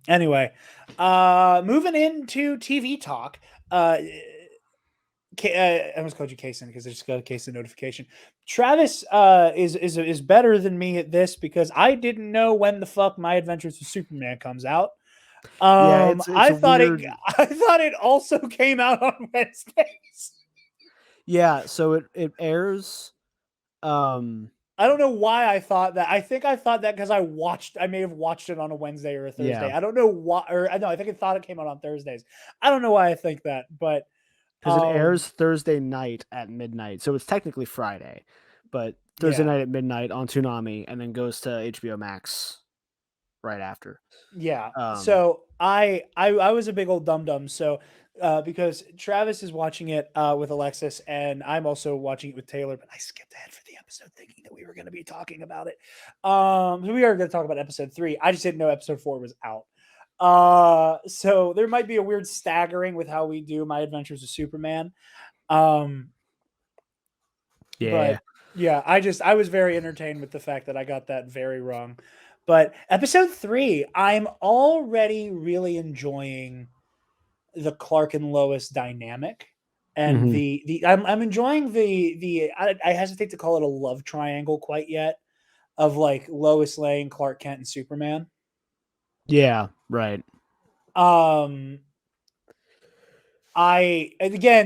Anyway, moving into TV talk. I almost called you Kason because I just got a Kason notification. Travis is better than me at this because I didn't know when the fuck My Adventures with Superman comes out. It's I thought weird... it also came out on Wednesdays. Yeah, so it airs. I don't know why I thought that. I think I thought that because I may have watched it on a Wednesday or a Thursday. Yeah. I don't know why, I think I thought it came out on Thursdays. I don't know why I think that, but because it airs Thursday night at midnight, so it's technically Friday, but Thursday night at midnight on Toonami, and then goes to HBO Max right after. Yeah. So I was a big old dum-dum. So because Travis is watching it with Alexis, and I'm also watching it with Taylor, but I skipped ahead for the episode thinking that we were going to be talking about it. So we are going to talk about episode 3. I just didn't know episode 4 was out. So there might be a weird staggering with how we do My Adventures with Superman. Yeah. But yeah, I was very entertained with the fact that I got that very wrong. But episode 3, I'm already really enjoying the Clark and Lois dynamic, and I'm enjoying I hesitate to call it a love triangle quite yet, of like Lois Lane, Clark Kent, and Superman. Yeah, right. Again,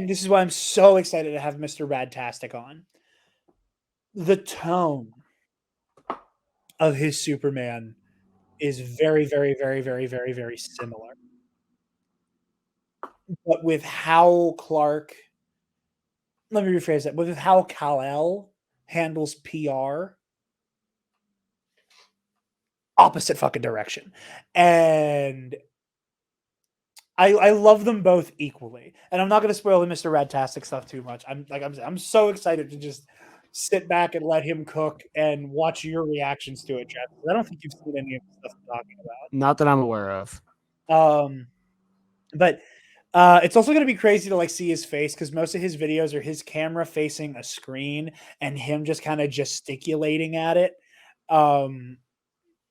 this is why I'm so excited to have Mr. Radtastic on. The tone of his Superman is very, very, very, very, very, very similar. But with how let me rephrase that, with how Kal-El handles PR, opposite fucking direction. And I love them both equally. And I'm not going to spoil the Mr. Radtastic stuff too much. I'm so excited to just sit back and let him cook and watch your reactions to it, Travis. I don't think you've seen any of the stuff I'm talking about. Not that I'm aware of. But It's also going to be crazy to like see his face because most of his videos are his camera facing a screen and him just kind of gesticulating at it,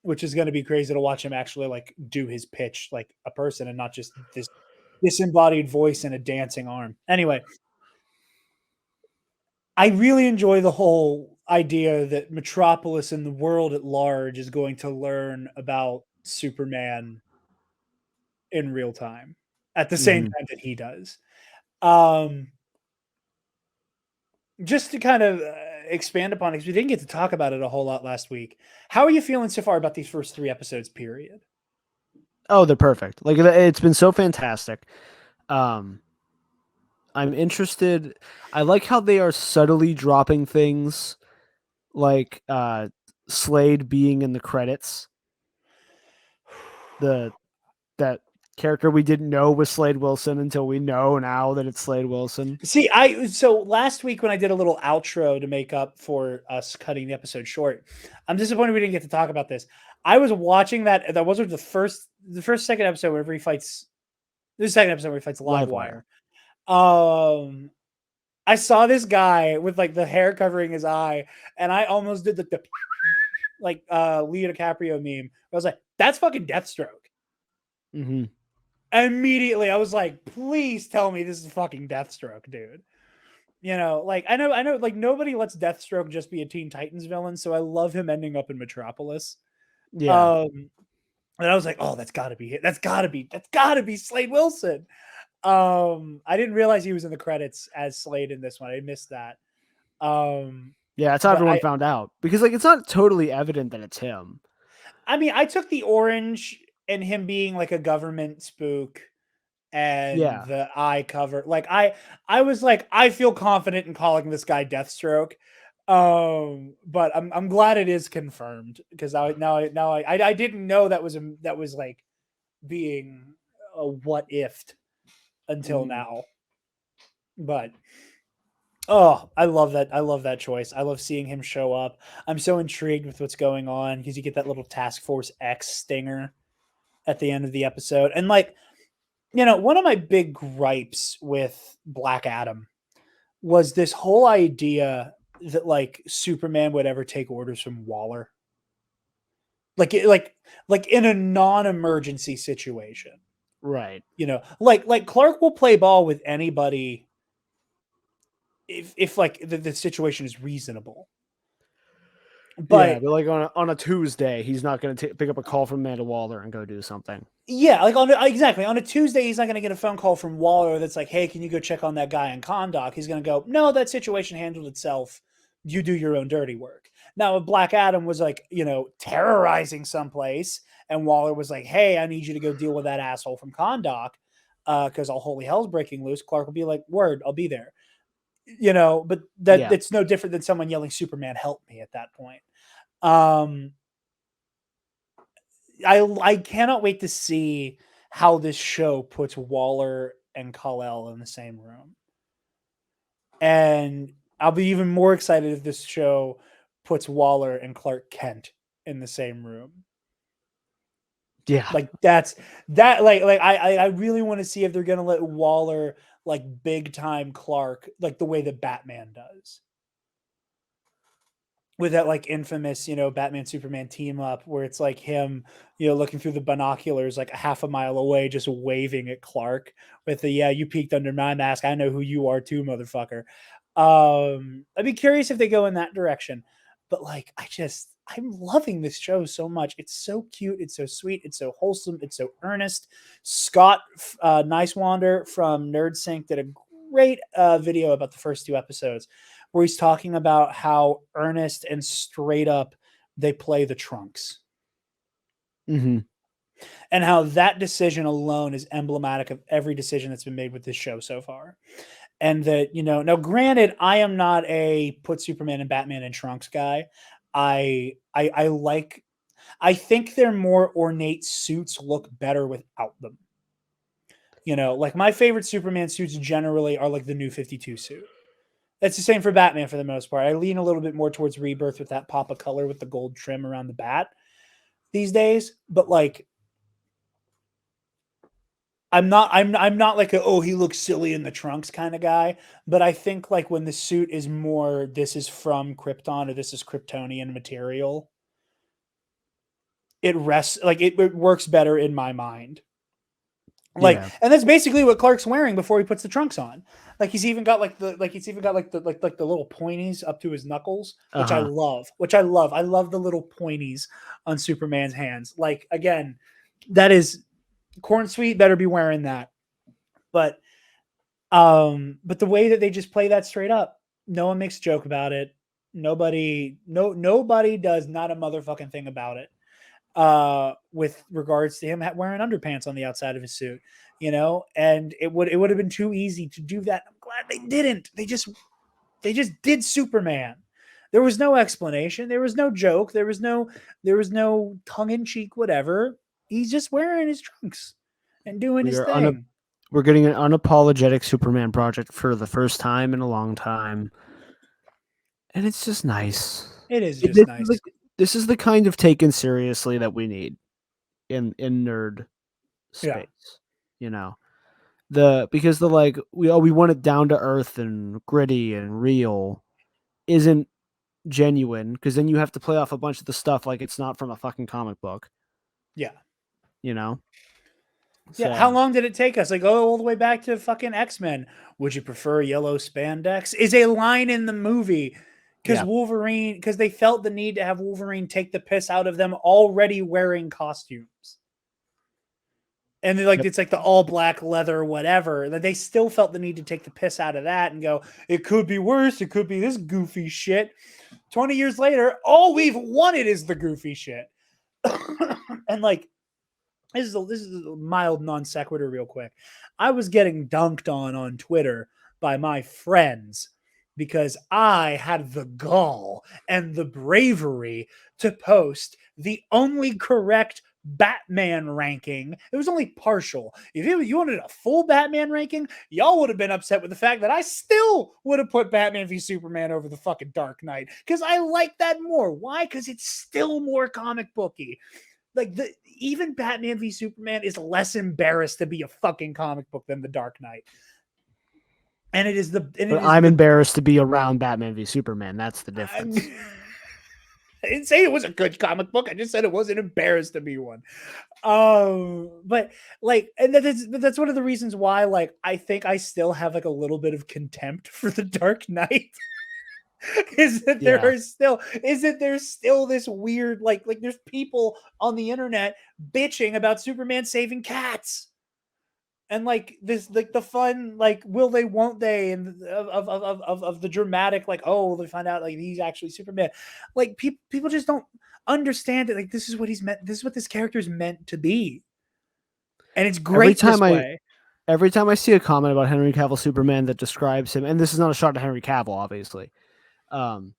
which is going to be crazy to watch him actually like do his pitch like a person and not just this disembodied voice and a dancing arm. Anyway, I really enjoy the whole idea that Metropolis and the world at large is going to learn about Superman in real time at the same Mhm. time that he does. Um, just to kind of expand upon it, because we didn't get to talk about it a whole lot last week. How are you feeling so far about these first 3 episodes, period? Oh, they're perfect. Like it's been so fantastic. Um, I'm interested. I like how they are subtly dropping things like Slade being in the credits. The that character we didn't know was Slade Wilson until we know now that it's Slade Wilson. See, so last week when I did a little outro to make up for us cutting the episode short, I'm disappointed we didn't get to talk about this. I was watching that. That wasn't second episode whenever he fights. The second episode where he fights Livewire. I saw this guy with like the hair covering his eye, and I almost did the like Leo DiCaprio meme. I was like, "That's fucking Deathstroke." Mm-hmm. Immediately, I was like, "Please tell me this is fucking Deathstroke, dude." You know, like I know, like nobody lets Deathstroke just be a Teen Titans villain, so I love him ending up in Metropolis. Yeah. And I was like, "Oh, that's got to be it. That's got to be Slade Wilson." I didn't realize he was in the credits as Slade in this one. I missed that. Yeah, that's how But everyone found out because like it's not totally evident that it's him. I mean, I took the orange and him being like a government spook and Yeah. the eye cover. Like I was like, I feel confident in calling this guy Deathstroke. But I'm glad it is confirmed because I didn't know that was like being a what if until now. But oh, I love that. I love that choice. I love seeing him show up. I'm so intrigued with what's going on because you get that little Task Force X stinger at the end of the episode. And like, you know, one of my big gripes with Black Adam was this whole idea that like Superman would ever take orders from Waller. Like in a non-emergency situation. Right. You know, like Clark will play ball with anybody if like the situation is reasonable. Yeah, But but like on a Tuesday, he's not going to pick up a call from Amanda Waller and go do something. yeah, like exactly on a Tuesday, he's not going to get a phone call from Waller that's like, "Hey, can you go check on that guy in Condoc?" He's going to go, "No, that situation handled itself. You do your own dirty work." Now, if Black Adam was like, you know, terrorizing someplace, and Waller was like, "Hey, I need you to go deal with that asshole from Condoc, because all holy hell's breaking loose," Clark will be like, "Word, I'll be there." You know, but Yeah. it's no different than someone yelling, "Superman, help me!" at that point. Um, I cannot wait to see how this show puts Waller and Kal-El in the same room. And I'll be even more excited if this show puts Waller and Clark Kent in the same room. Yeah. Like that's that like I really want to see if they're gonna let Waller like big time Clark like the way that Batman does. With that like infamous, you know, Batman Superman team up where it's like him, you know, looking through the binoculars like a half a mile away, just waving at Clark with the yeah, you peeked under my mask. I know who you are too, motherfucker. I'd be curious if they go in that direction. But like I'm loving this show so much. It's so cute, it's so sweet, it's so wholesome, it's so earnest. Scott Nicewander from NerdSync did a great video about the first 2 episodes where he's talking about how earnest and straight up they play the Trunks. Mm-hmm. And how that decision alone is emblematic of every decision that's been made with this show so far. And that, you know, now granted, I am not a put Superman and Batman in trunks guy. I think their more ornate suits look better without them. You know, like my favorite Superman suits generally are like the new 52 suit. It's the same for Batman for the most part. I lean a little bit more towards Rebirth with that pop of color with the gold trim around the bat these days. But like, I'm not like he looks silly in the trunks kind of guy, but I think like when the suit is more this is from Krypton or this is Kryptonian material, it rests like it works better in my mind. Like, Yeah. and that's basically what Clark's wearing before he puts the trunks on. Like he's even got like the little pointies up to his knuckles, which I Uh-huh. love. Which I love. I love the little pointies on Superman's hands. Like again, that is corn sweet. Better be wearing that. But the way that they just play that straight up, no one makes a joke about it. Nobody does not a motherfucking thing about it. With regards to him wearing underpants on the outside of his suit, and it would have been too easy to do that. I'm glad they didn't. They just did Superman. There was no explanation. There was no joke. There was no tongue in cheek. Whatever. He's just wearing his trunks and doing his thing. We're getting an unapologetic Superman project for the first time in a long time, and it's just nice. It is just nice. This is the kind of taken seriously that we need in nerd space. Because we want it down to earth and gritty and real isn't genuine, because then you have to play off a bunch of the stuff like it's not from a fucking comic book. Yeah. Yeah. How long did it take us? Like, all the way back to fucking X-Men. Would you prefer yellow spandex? Is a line in the movie because Wolverine, because they felt the need to have Wolverine take the piss out of them already wearing costumes. And it's like the all black leather, whatever. That they still felt the need to take the piss out of that and go, it could be worse. It could be this goofy shit. 20 years later, all we've wanted is the goofy shit. And like, this is a mild non sequitur real quick. I was getting dunked on Twitter by my friends because I had the gall and the bravery to post the only correct Batman ranking. It was only partial. If you wanted a full Batman ranking, y'all would have been upset with the fact that I still would have put Batman v Superman over the fucking Dark Knight because I like that more. Why? Because it's still more comic booky. Like even Batman v Superman is less embarrassed to be a fucking comic book than the Dark Knight. And it is I'm embarrassed to be around Batman v Superman. That's the difference. I didn't say it was a good comic book. I just said it wasn't embarrassed to be one. But like, and that's one of the reasons why, like, I think I still have like a little bit of contempt for the Dark Knight. There's still this weird like there's people on the internet bitching about Superman saving cats. And like this, like the fun, like will they, won't they, and of the dramatic, like they find out like he's actually Superman. Like people just don't understand it. Like this is what he's meant. This is what this character is meant to be, and it's great this way. Every time I see a comment about Henry Cavill Superman that describes him, and this is not a shot at Henry Cavill, obviously, that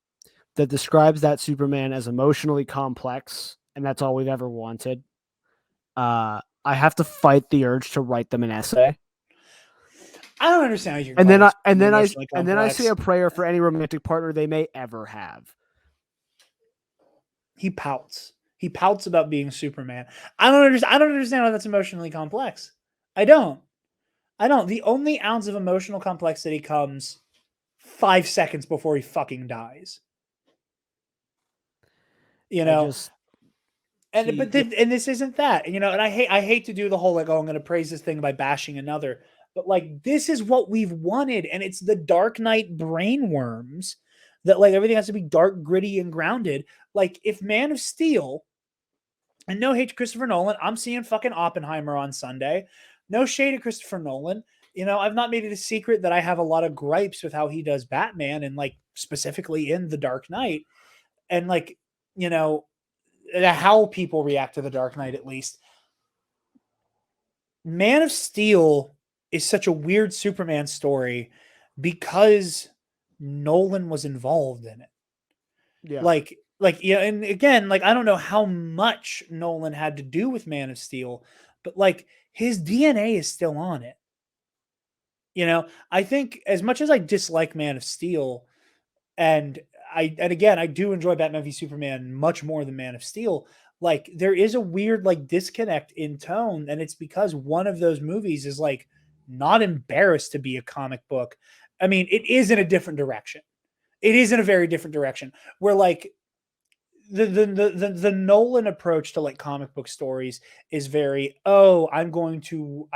describes that Superman as emotionally complex, and that's all we've ever wanted. I have to fight the urge to write them an essay. I don't understand how you. And then I say a prayer for any romantic partner they may ever have. He pouts. He pouts about being Superman. I don't understand how that's emotionally complex. I don't. The only ounce of emotional complexity comes 5 seconds before he fucking dies. And this isn't that, and I hate to do the whole like, I'm going to praise this thing by bashing another, but like this is what we've wanted, and it's the Dark Knight brainworms that like everything has to be dark, gritty, and grounded. Like if Man of Steel, and no hate to Christopher Nolan, I'm seeing fucking Oppenheimer on Sunday. No shade to Christopher Nolan. I've not made it a secret that I have a lot of gripes with how he does Batman, and like specifically in The Dark Knight, and like how people react to The Dark Knight, at least. Man of Steel is such a weird Superman story because Nolan was involved in it. Yeah. And again, like I don't know how much Nolan had to do with Man of Steel, but like his DNA is still on it. I think as much as I dislike Man of Steel, and again, I do enjoy Batman v Superman much more than Man of Steel. Like there is a weird like disconnect in tone, and it's because one of those movies is like not embarrassed to be a comic book. I mean, it is in a different direction. It is in a very different direction where like the Nolan approach to like comic book stories is very, oh, I'm going to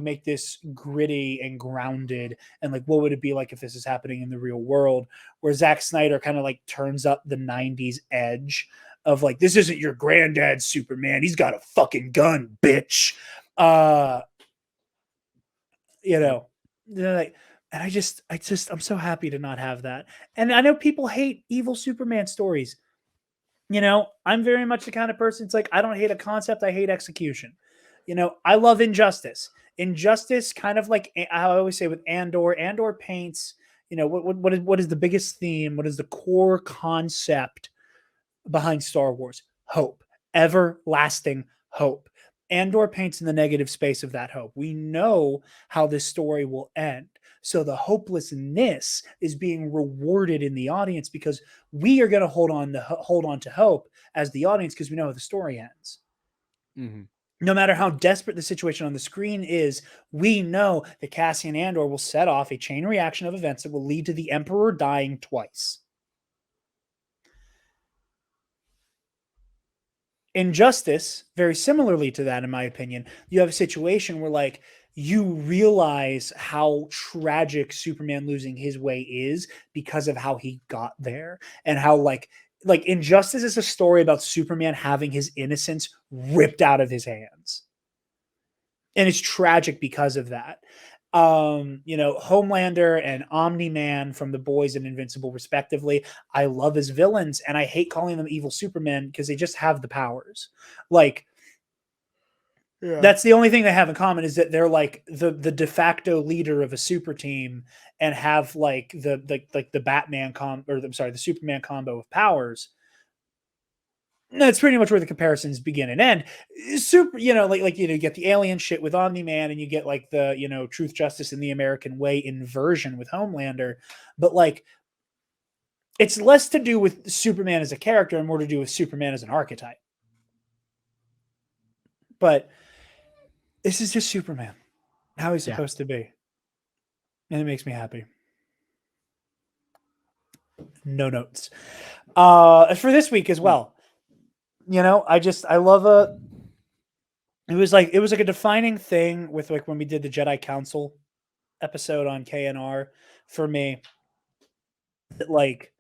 make this gritty and grounded, and like what would it be like if this is happening in the real world, where Zack Snyder kind of like turns up the 90s edge of like, this isn't your granddad's Superman, he's got a fucking gun, bitch. You know, like, and I'm so happy to not have that. And I know people hate evil Superman stories. You know, I'm very much the kind of person, it's like, I don't hate a concept, I hate execution. You know, I love Injustice. Injustice, kind of like I always say with Andor paints, you know, what is the biggest theme? What is the core concept behind Star Wars? Hope, everlasting hope. Andor paints in the negative space of that hope. We know how this story will end. So the hopelessness is being rewarded in the audience because we are going to hold on to hope as the audience because we know how the story ends. Mm-hmm. No matter how desperate the situation on the screen is, we know that Cassian Andor will set off a chain reaction of events that will lead to the Emperor dying twice. Injustice, very similarly to that, in my opinion, you have a situation where like you realize how tragic Superman losing his way is because of how he got there, and how like Injustice is a story about Superman having his innocence ripped out of his hands. And it's tragic because of that. You know, Homelander and Omni-Man from The Boys and Invincible, respectively, I love as villains, and I hate calling them evil Supermen because they just have the powers. Like, that's the only thing they have in common, is that they're like the de facto leader of a super team and have like the Batman the Superman combo of powers. That's pretty much where the comparisons begin and end. Super, you know, you get the alien shit with Omni-Man, and you get like the, you know, truth, justice, in the American way inversion with Homelander. But like, it's less to do with Superman as a character and more to do with Superman as an archetype. But this is just Superman, how he's supposed to be. And it makes me happy. No notes. For this week as well. You know, I love it was like a defining thing with like when we did the Jedi Council episode on KNR for me. That like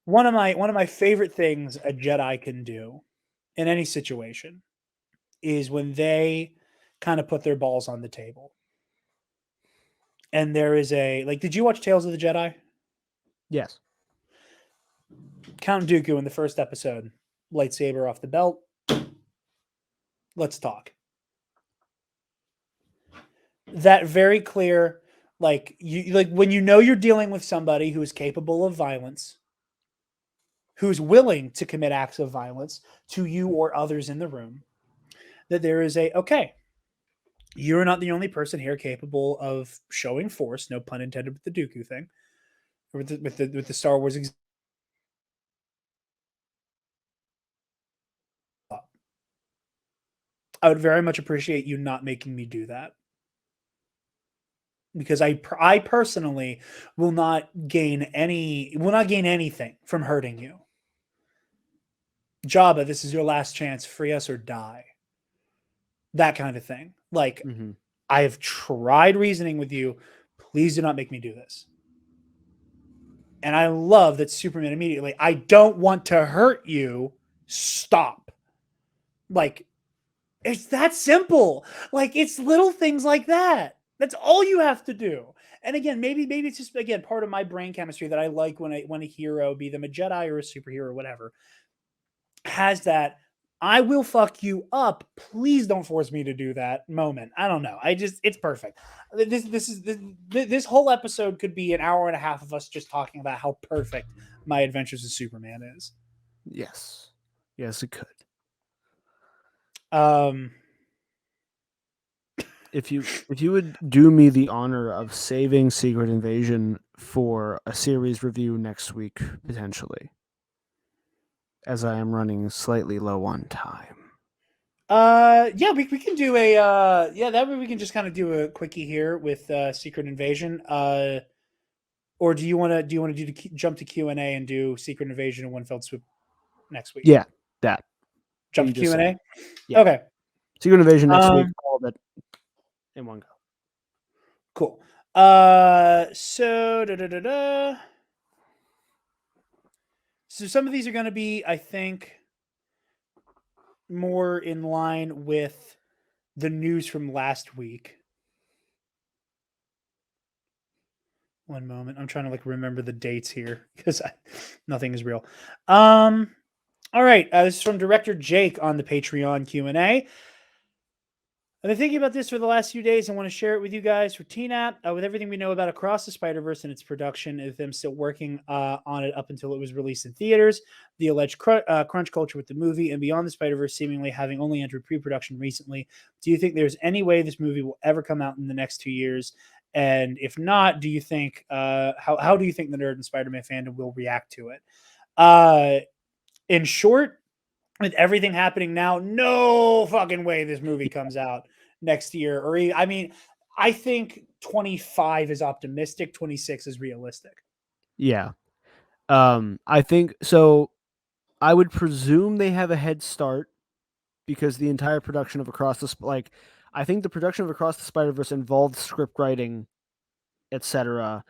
one of my favorite things a Jedi can do in any situation is when they kind of put their balls on the table. And there is did you watch Tales of the Jedi? Yes. Count Dooku in the first episode, lightsaber off the belt. Let's talk. That very clear, like when you know you're dealing with somebody who is capable of violence, who's willing to commit acts of violence to you or others in the room, that there is okay, you're not the only person here capable of showing force, no pun intended with the Dooku thing, or with the Star Wars I would very much appreciate you not making me do that. Because I personally will not gain anything from hurting you. Jabba, this is your last chance. Free us or die. That kind of thing. Like, I have tried reasoning with you. Please do not make me do this. And I love that Superman immediately, I don't want to hurt you. Stop. Like, it's that simple. Like, it's little things like that. That's all you have to do. And again, maybe it's just, again, part of my brain chemistry that I like when a hero, be them a Jedi or a superhero or whatever, has that I will fuck you up. Please don't force me to do that moment. I don't know. It's perfect. This whole episode could be an hour and a half of us just talking about how perfect my Adventures of Superman is. Yes. Yes, it could. If you would do me the honor of saving Secret Invasion for a series review next week, potentially. as I am running slightly low on time. Yeah, we can do a that way we can just kind of do a quickie here with Secret Invasion. Or do you want to jump to Q&A and do Secret Invasion in one fell swoop next week? Yeah, that. Jump you to just Q&A. said. Yeah. Okay. Secret Invasion next week. All of it in one go. Cool. So So some of these are going to be, I think, more in line with the news from last week. One moment. I'm trying to remember the dates here because nothing is real. All right. This is from director Jake on the Patreon Q&A. I've been thinking about this for the last few days. I want to share it with you guys. For TNAP, with everything we know about Across the Spider-Verse and its production, of them still working on it up until it was released in theaters, the alleged crunch culture with the movie, and Beyond the Spider-Verse seemingly having only entered pre-production recently, do you think there's any way this movie will ever come out in the next 2 years? And if not, do you think how do you think the nerd and Spider-Man fandom will react to it? In short, with everything happening now, no fucking way this movie comes out next year. I think 25 is optimistic, 26 is realistic. Yeah. I think so. I would presume they have a head start because the entire production of I think the production of Across the Spider-Verse involved script writing, etc.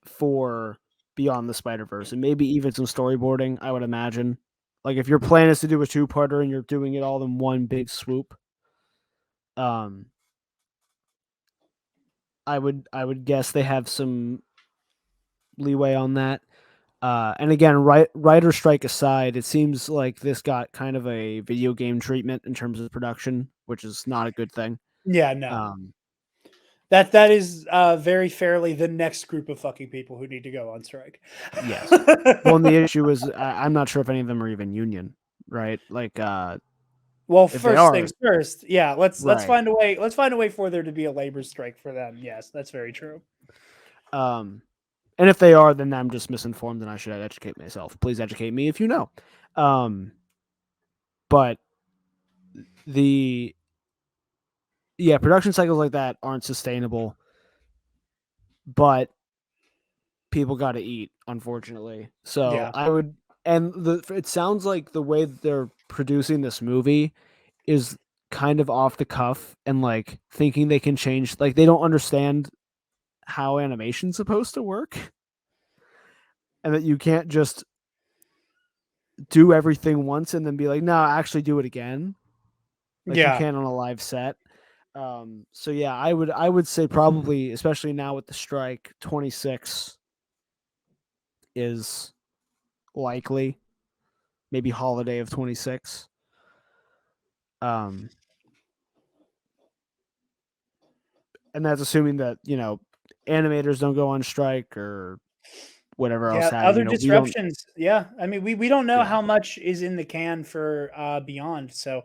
for Beyond the Spider-Verse, and maybe even some storyboarding, I would imagine. Like if your plan is to do a two-parter and you're doing it all in one big swoop, I would guess they have some leeway on that. And again, writer strike aside, it seems like this got kind of a video game treatment in terms of production, which is not a good thing. Yeah, no. That is very fairly the next group of fucking people who need to go on strike. Yes. Well, and the issue is I'm not sure if any of them are even union, right? Well, if they first are, things first. Yeah, let's right. find a way. Let's find a way for there to be a labor strike for them. Yes, that's very true. And if they are, then I'm just misinformed and I should educate myself. Please educate me if you know. But production cycles like that aren't sustainable. But people got to eat, unfortunately. So Yeah. it sounds like the way that they're producing this movie is kind of off the cuff and thinking they can change. They don't understand how animation's supposed to work, and that you can't just do everything once and then be like, no, actually do it again. You can on a live set. So yeah, I would say probably, especially now with the strike, 26 is likely, maybe holiday of 26. And that's assuming that, animators don't go on strike or whatever else happens. Other disruptions. Yeah. I mean, we don't know how much is in the can for Beyond. So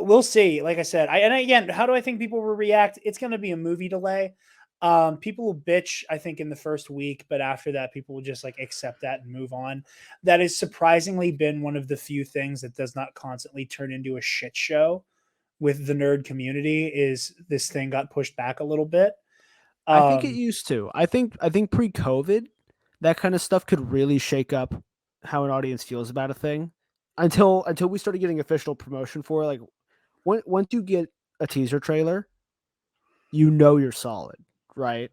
we'll see. Like I said, and again, how do I think people will react? It's going to be a movie delay. People will bitch, I think, in the first week, but after that, people will just accept that and move on. That has surprisingly been one of the few things that does not constantly turn into a shit show with the nerd community. Is this thing got pushed back a little bit? I think it used to. I think pre-COVID, that kind of stuff could really shake up how an audience feels about a thing. Until we started getting official promotion for it. Once you get a teaser trailer, you're solid, right?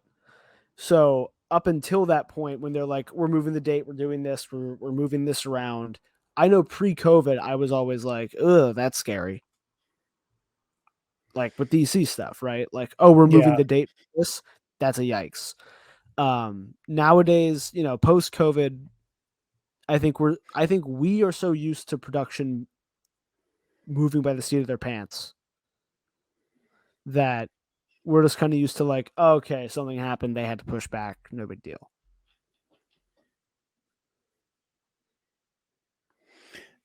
So up until that point, when they're like, we're moving the date, we're doing this, we're moving this around. I know pre-COVID, I was always like, ugh, that's scary. With DC stuff, right? We're moving the date for this. That's a yikes. Nowadays, post-COVID, I think we are so used to production moving by the seat of their pants that we're just kind of used to okay, something happened, they had to push back, no big deal.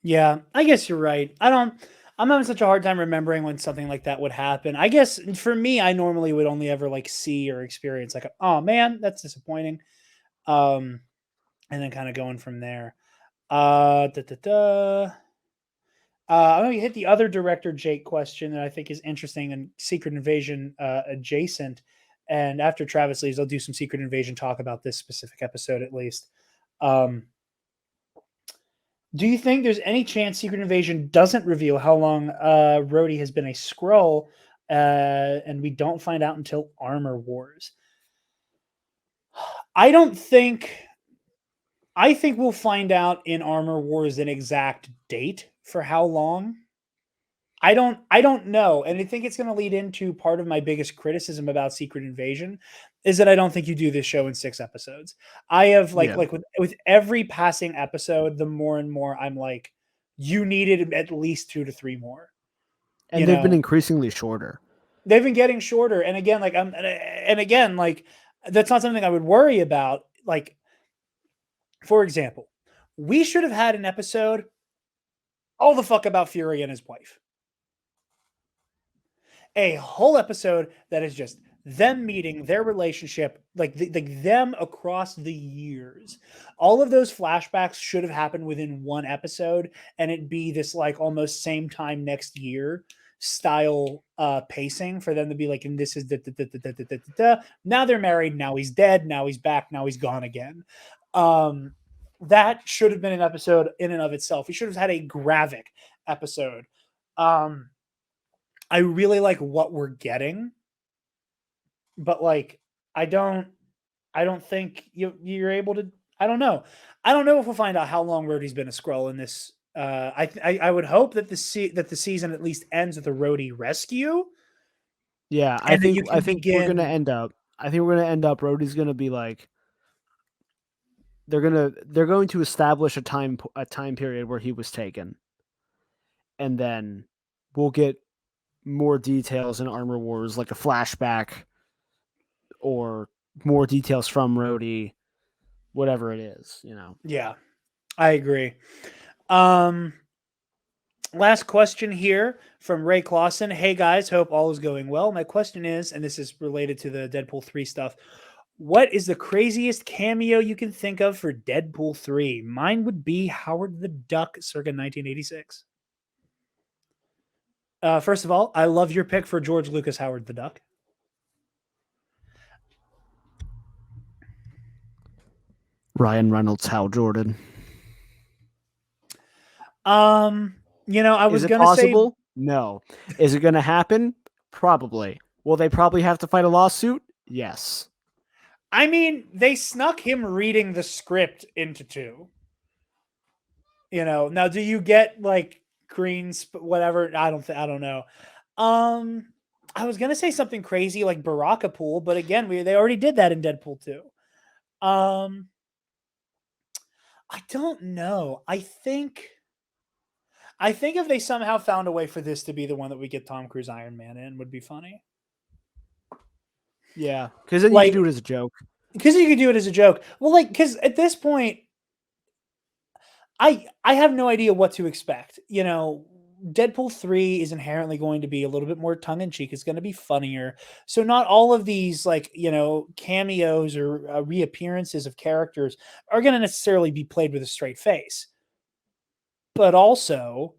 Yeah, I guess you're right. I'm having such a hard time remembering when something like that would happen. I guess for me, I normally would only ever see or experience oh man, that's disappointing. And then kind of going from there. Da, da, da. I'm going to hit the other director Jake question that I think is interesting and Secret Invasion adjacent. And after Travis leaves, I'll do some Secret Invasion talk about this specific episode at least. Do you think there's any chance Secret Invasion doesn't reveal how long Rhodey has been a Skrull, and we don't find out until Armor Wars? I don't think. I think we'll find out in Armor Wars an exact date for how long. I don't know. And I think it's going to lead into part of my biggest criticism about Secret Invasion is that I don't think you do this show in 6 episodes. I have like with every passing episode, the more and more I'm like, you needed at least 2 to 3 more. And they've been increasingly shorter. They've been getting shorter. And again, like that's not something I would worry about. Like, for example, we should have had an episode all the fuck about Fury and his wife. A whole episode that is just them meeting, their relationship, like them across the years. All of those flashbacks should have happened within one episode, and it'd be this like almost same time next year style pacing for them to be like, and this is now they're married, now he's dead, now he's back, now he's gone again. That should have been an episode in and of itself. We should have had a Gravik episode. I really like what we're getting, but like I don't think you're able to. I don't know if we'll find out how long Rhodey's been a Skrull in this. I would hope that the season at least ends with a Rhodey rescue. Yeah, I think we're gonna end up. Rhodey's gonna be like. They're going to establish a time period where he was taken, and then we'll get more details in Armor Wars, like a flashback or more details from Rhodey, whatever it is, Yeah, I agree. Last question here from Ray Clausen. Hey guys, hope all is going well. My question is, and this is related to the Deadpool 3 stuff, what is the craziest cameo you can think of for Deadpool 3? Mine would be Howard the Duck circa 1986. First of all, I love your pick for George Lucas Howard the Duck. Ryan Reynolds, Hal Jordan. I was going to say no. Is it going to happen? Probably. Will they probably have to fight a lawsuit? Yes. I mean, they snuck him reading the script into 2. Now do you get like whatever? I don't know. I was gonna say something crazy like Barakapool, but again, they already did that in Deadpool 2. I don't know. I think if they somehow found a way for this to be the one that we get Tom Cruise Iron Man in, would be funny. Yeah, because then you can do it as a joke. Because you can do it as a joke. Well, because at this point, I have no idea what to expect. Deadpool 3 is inherently going to be a little bit more tongue-in-cheek. It's going to be funnier. So not all of these cameos or reappearances of characters are going to necessarily be played with a straight face. But also,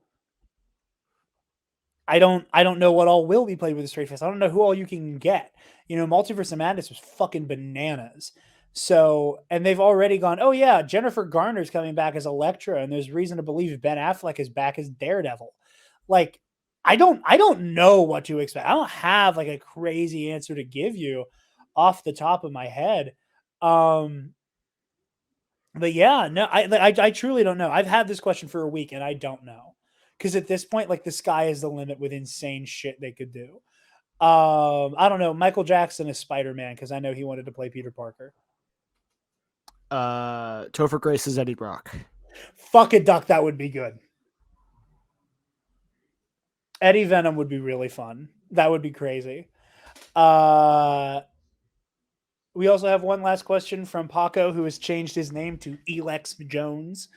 I don't know what all will be played with a straight face. I don't know who all you can get. Multiverse of Madness was fucking bananas. So, and they've already gone, oh yeah, Jennifer Garner's coming back as Elektra, and there's reason to believe Ben Affleck is back as Daredevil. Like, I don't know what to expect. I don't have like a crazy answer to give you off the top of my head. But yeah, no, I truly don't know. I've had this question for a week and I don't know. Because at this point, like the sky is the limit with insane shit they could do. I don't know. Michael Jackson is Spider-Man because I know he wanted to play Peter Parker. Topher Grace is Eddie Brock. Fuck it, Duck. That would be good. Eddie Venom would be really fun. That would be crazy. We also have one last question from Paco, who has changed his name to Elex Jones.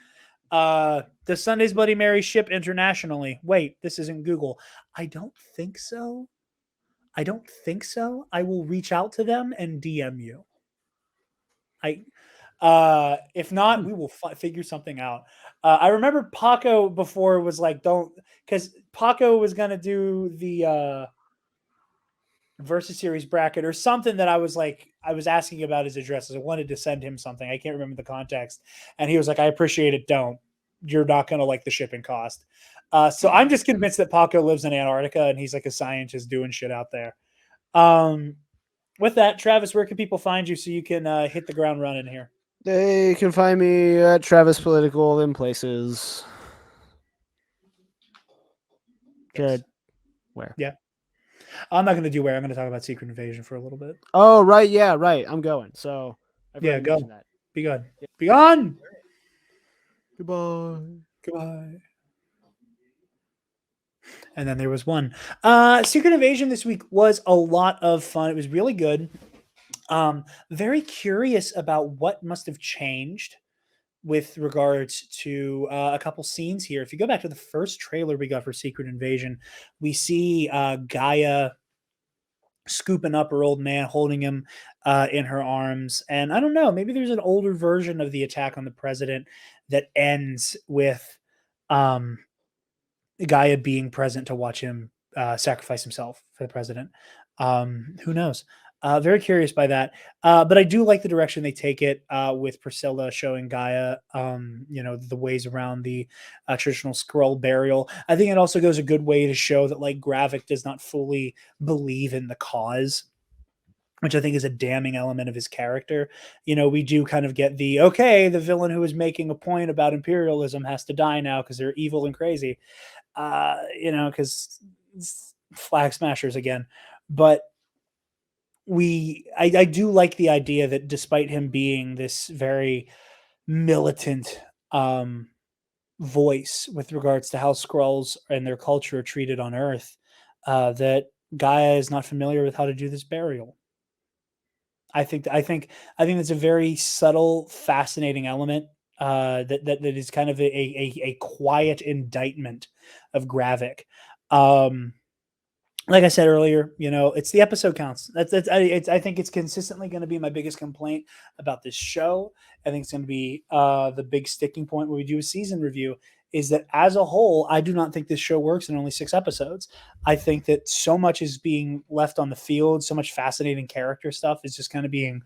Does Sunday's Bloody Mary ship internationally? Wait, this isn't Google. I don't think so. I will reach out to them and DM you. If not, we will figure something out. I remember Paco before was like, don't, because Paco was gonna do the versus series bracket or something that I was asking about his addresses. I wanted to send him something. I can't remember the context, and he was like, "I appreciate it. Don't. You're not gonna like the shipping cost." So I'm just convinced that Paco lives in Antarctica and he's like a scientist doing shit out there. With that, Travis, where can people find you so you can hit the ground running here? They can find me at Travis Political in places. Jared, where? Yeah. I'm not going to do where. I'm going to talk about Secret Invasion for a little bit. Oh, right. Yeah, right. I'm going. So I've Yeah, already go. mentioned that. Be good. Be gone. Goodbye. Goodbye. And then there was one. Secret Invasion this week was a lot of fun. It was really good. Very curious about what must have changed with regards to a couple scenes here. If you go back to the first trailer we got for Secret Invasion, we see Gaia scooping up her old man, holding him in her arms. And I don't know, maybe there's an older version of the attack on the president that ends with Gaia being present to watch him sacrifice himself for the president. Who knows? Very curious by that. But I do like the direction they take it with Priscilla showing Gaia, the ways around the traditional Skrull burial. I think it also goes a good way to show that like Gravik does not fully believe in the cause, which I think is a damning element of his character. We do kind of get the villain who is making a point about imperialism has to die now because they're evil and crazy. Because flag smashers again. But I do like the idea that despite him being this very militant voice with regards to how Skrulls and their culture are treated on Earth, that Gaia is not familiar with how to do this burial. I think that's a very subtle, fascinating element that is kind of a quiet indictment of Gravik. Like I said earlier, it's the episode counts. I think it's consistently going to be my biggest complaint about this show. I think it's going to be the big sticking point when we do a season review is that as a whole, I do not think this show works in only 6 episodes. I think that so much is being left on the field. So much fascinating character stuff is just kind of being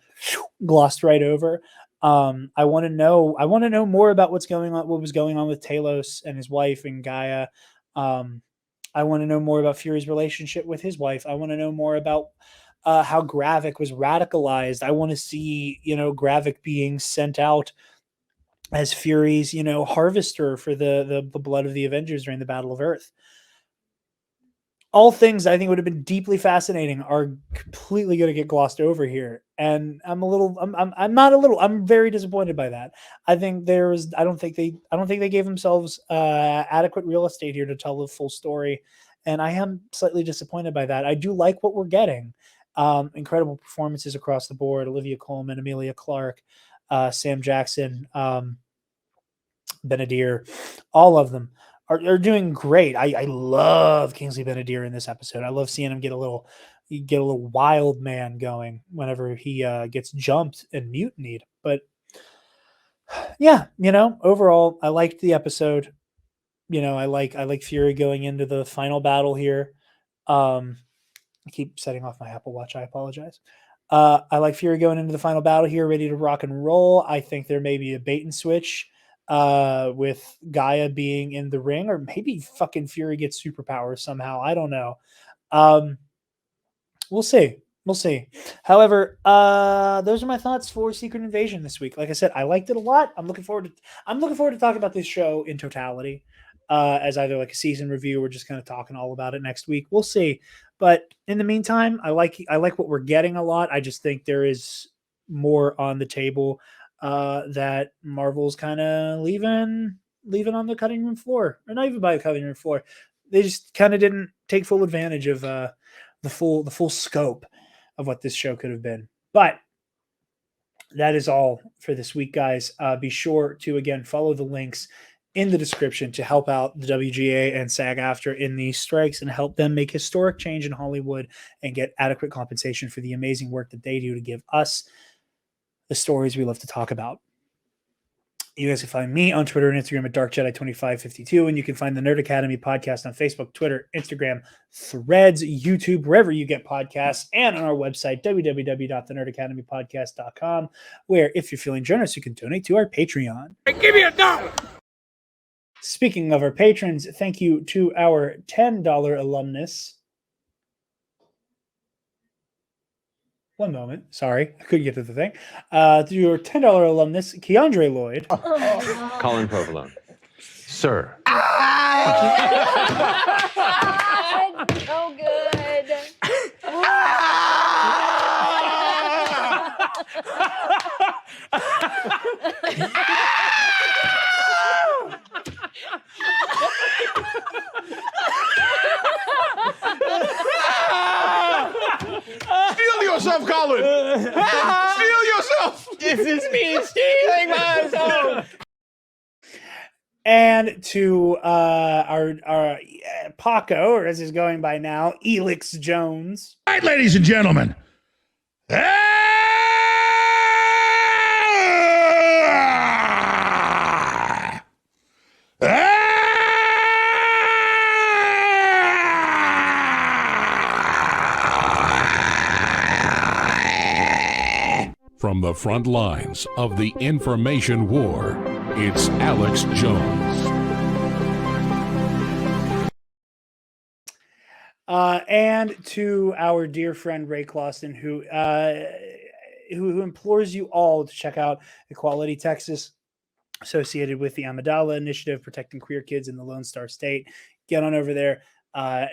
glossed right over. I want to know more about what was going on with Talos and his wife and Gaia. I want to know more about Fury's relationship with his wife. I want to know more about how Gravik was radicalized. I want to see, Gravik being sent out as Fury's, harvester for the blood of the Avengers during the Battle of Earth. All things I think would have been deeply fascinating are completely going to get glossed over here. And I'm very disappointed by that. I don't think they gave themselves adequate real estate here to tell the full story. And I am slightly disappointed by that. I do like what we're getting. Incredible performances across the board. Olivia Colman, Emilia Clarke, Sam Jackson, Benadire, all of them are doing great. I love Kingsley Benadire in this episode. I love seeing him get a little wild man going whenever he gets jumped and mutinied. But yeah, overall, I liked the episode. I like Fury going into the final battle here. I keep setting off my Apple Watch. I apologize. I like Fury going into the final battle here, ready to rock and roll. I think there may be a bait and switch with Gaia being in the ring, or maybe fucking Fury gets superpowers somehow. I don't know. We'll see. However, those are my thoughts for Secret Invasion this week. Like I said, I liked it a lot. I'm looking forward to talking about this show in totality, as either like a season review or just kind of talking all about it next week. We'll see. But in the meantime, I like what we're getting a lot. I just think there is more on the table that Marvel's kind of leaving on the cutting room floor, or not even by the cutting room floor. They just kind of didn't take full advantage of the full scope of what this show could have been. But that is all for this week, guys. Be sure to again follow the links in the description to help out the WGA and SAG-AFTRA in these strikes and help them make historic change in Hollywood and get adequate compensation for the amazing work that they do to give us the stories we love to talk about. You guys can find me on Twitter and Instagram at DarkJedi2552, and you can find the Nerd Academy podcast on Facebook, Twitter, Instagram, Threads, YouTube, wherever you get podcasts, and on our website, www.thenerdacademypodcast.com, where if you're feeling generous, you can donate to our Patreon. Hey, give me $1. Speaking of our patrons, thank you to our $10 alumnus. One moment. Sorry, I couldn't get to the thing. To your $10 alumnus, Keandre Lloyd. Colin Provolone. Sir. So good. Steal yourself, Colin! Steal yourself! This is me stealing myself. And to our Paco, or as he's going by now, Elix Jones. All right, ladies and gentlemen. From the front lines of the information war, it's Alex Jones. And to our dear friend Ray Clauston, who implores you all to check out Equality Texas, associated with the Amidala Initiative, protecting queer kids in the Lone Star State. Get on over there.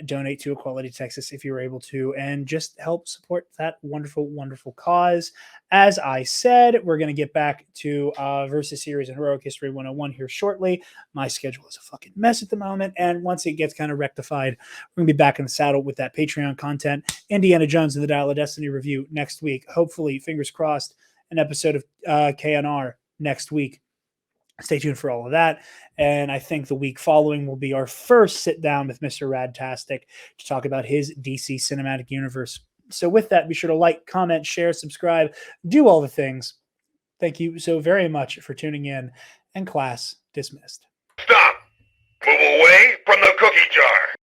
Donate to Equality Texas if you're able to, and just help support that wonderful, wonderful cause. As I said, we're going to get back to Versus Series and Heroic History 101 here shortly. My schedule is a fucking mess at the moment, and once it gets kind of rectified, we're going to be back in the saddle with that Patreon content. Indiana Jones and the Dial of Destiny review next week. Hopefully, fingers crossed, an episode of KNR next week. Stay tuned for all of that. And I think the week following will be our first sit down with Mr. Radtastic to talk about his DC cinematic universe. So with that, be sure to like, comment, share, subscribe, do all the things. Thank you so very much for tuning in, and class dismissed. Stop! Move away from the cookie jar.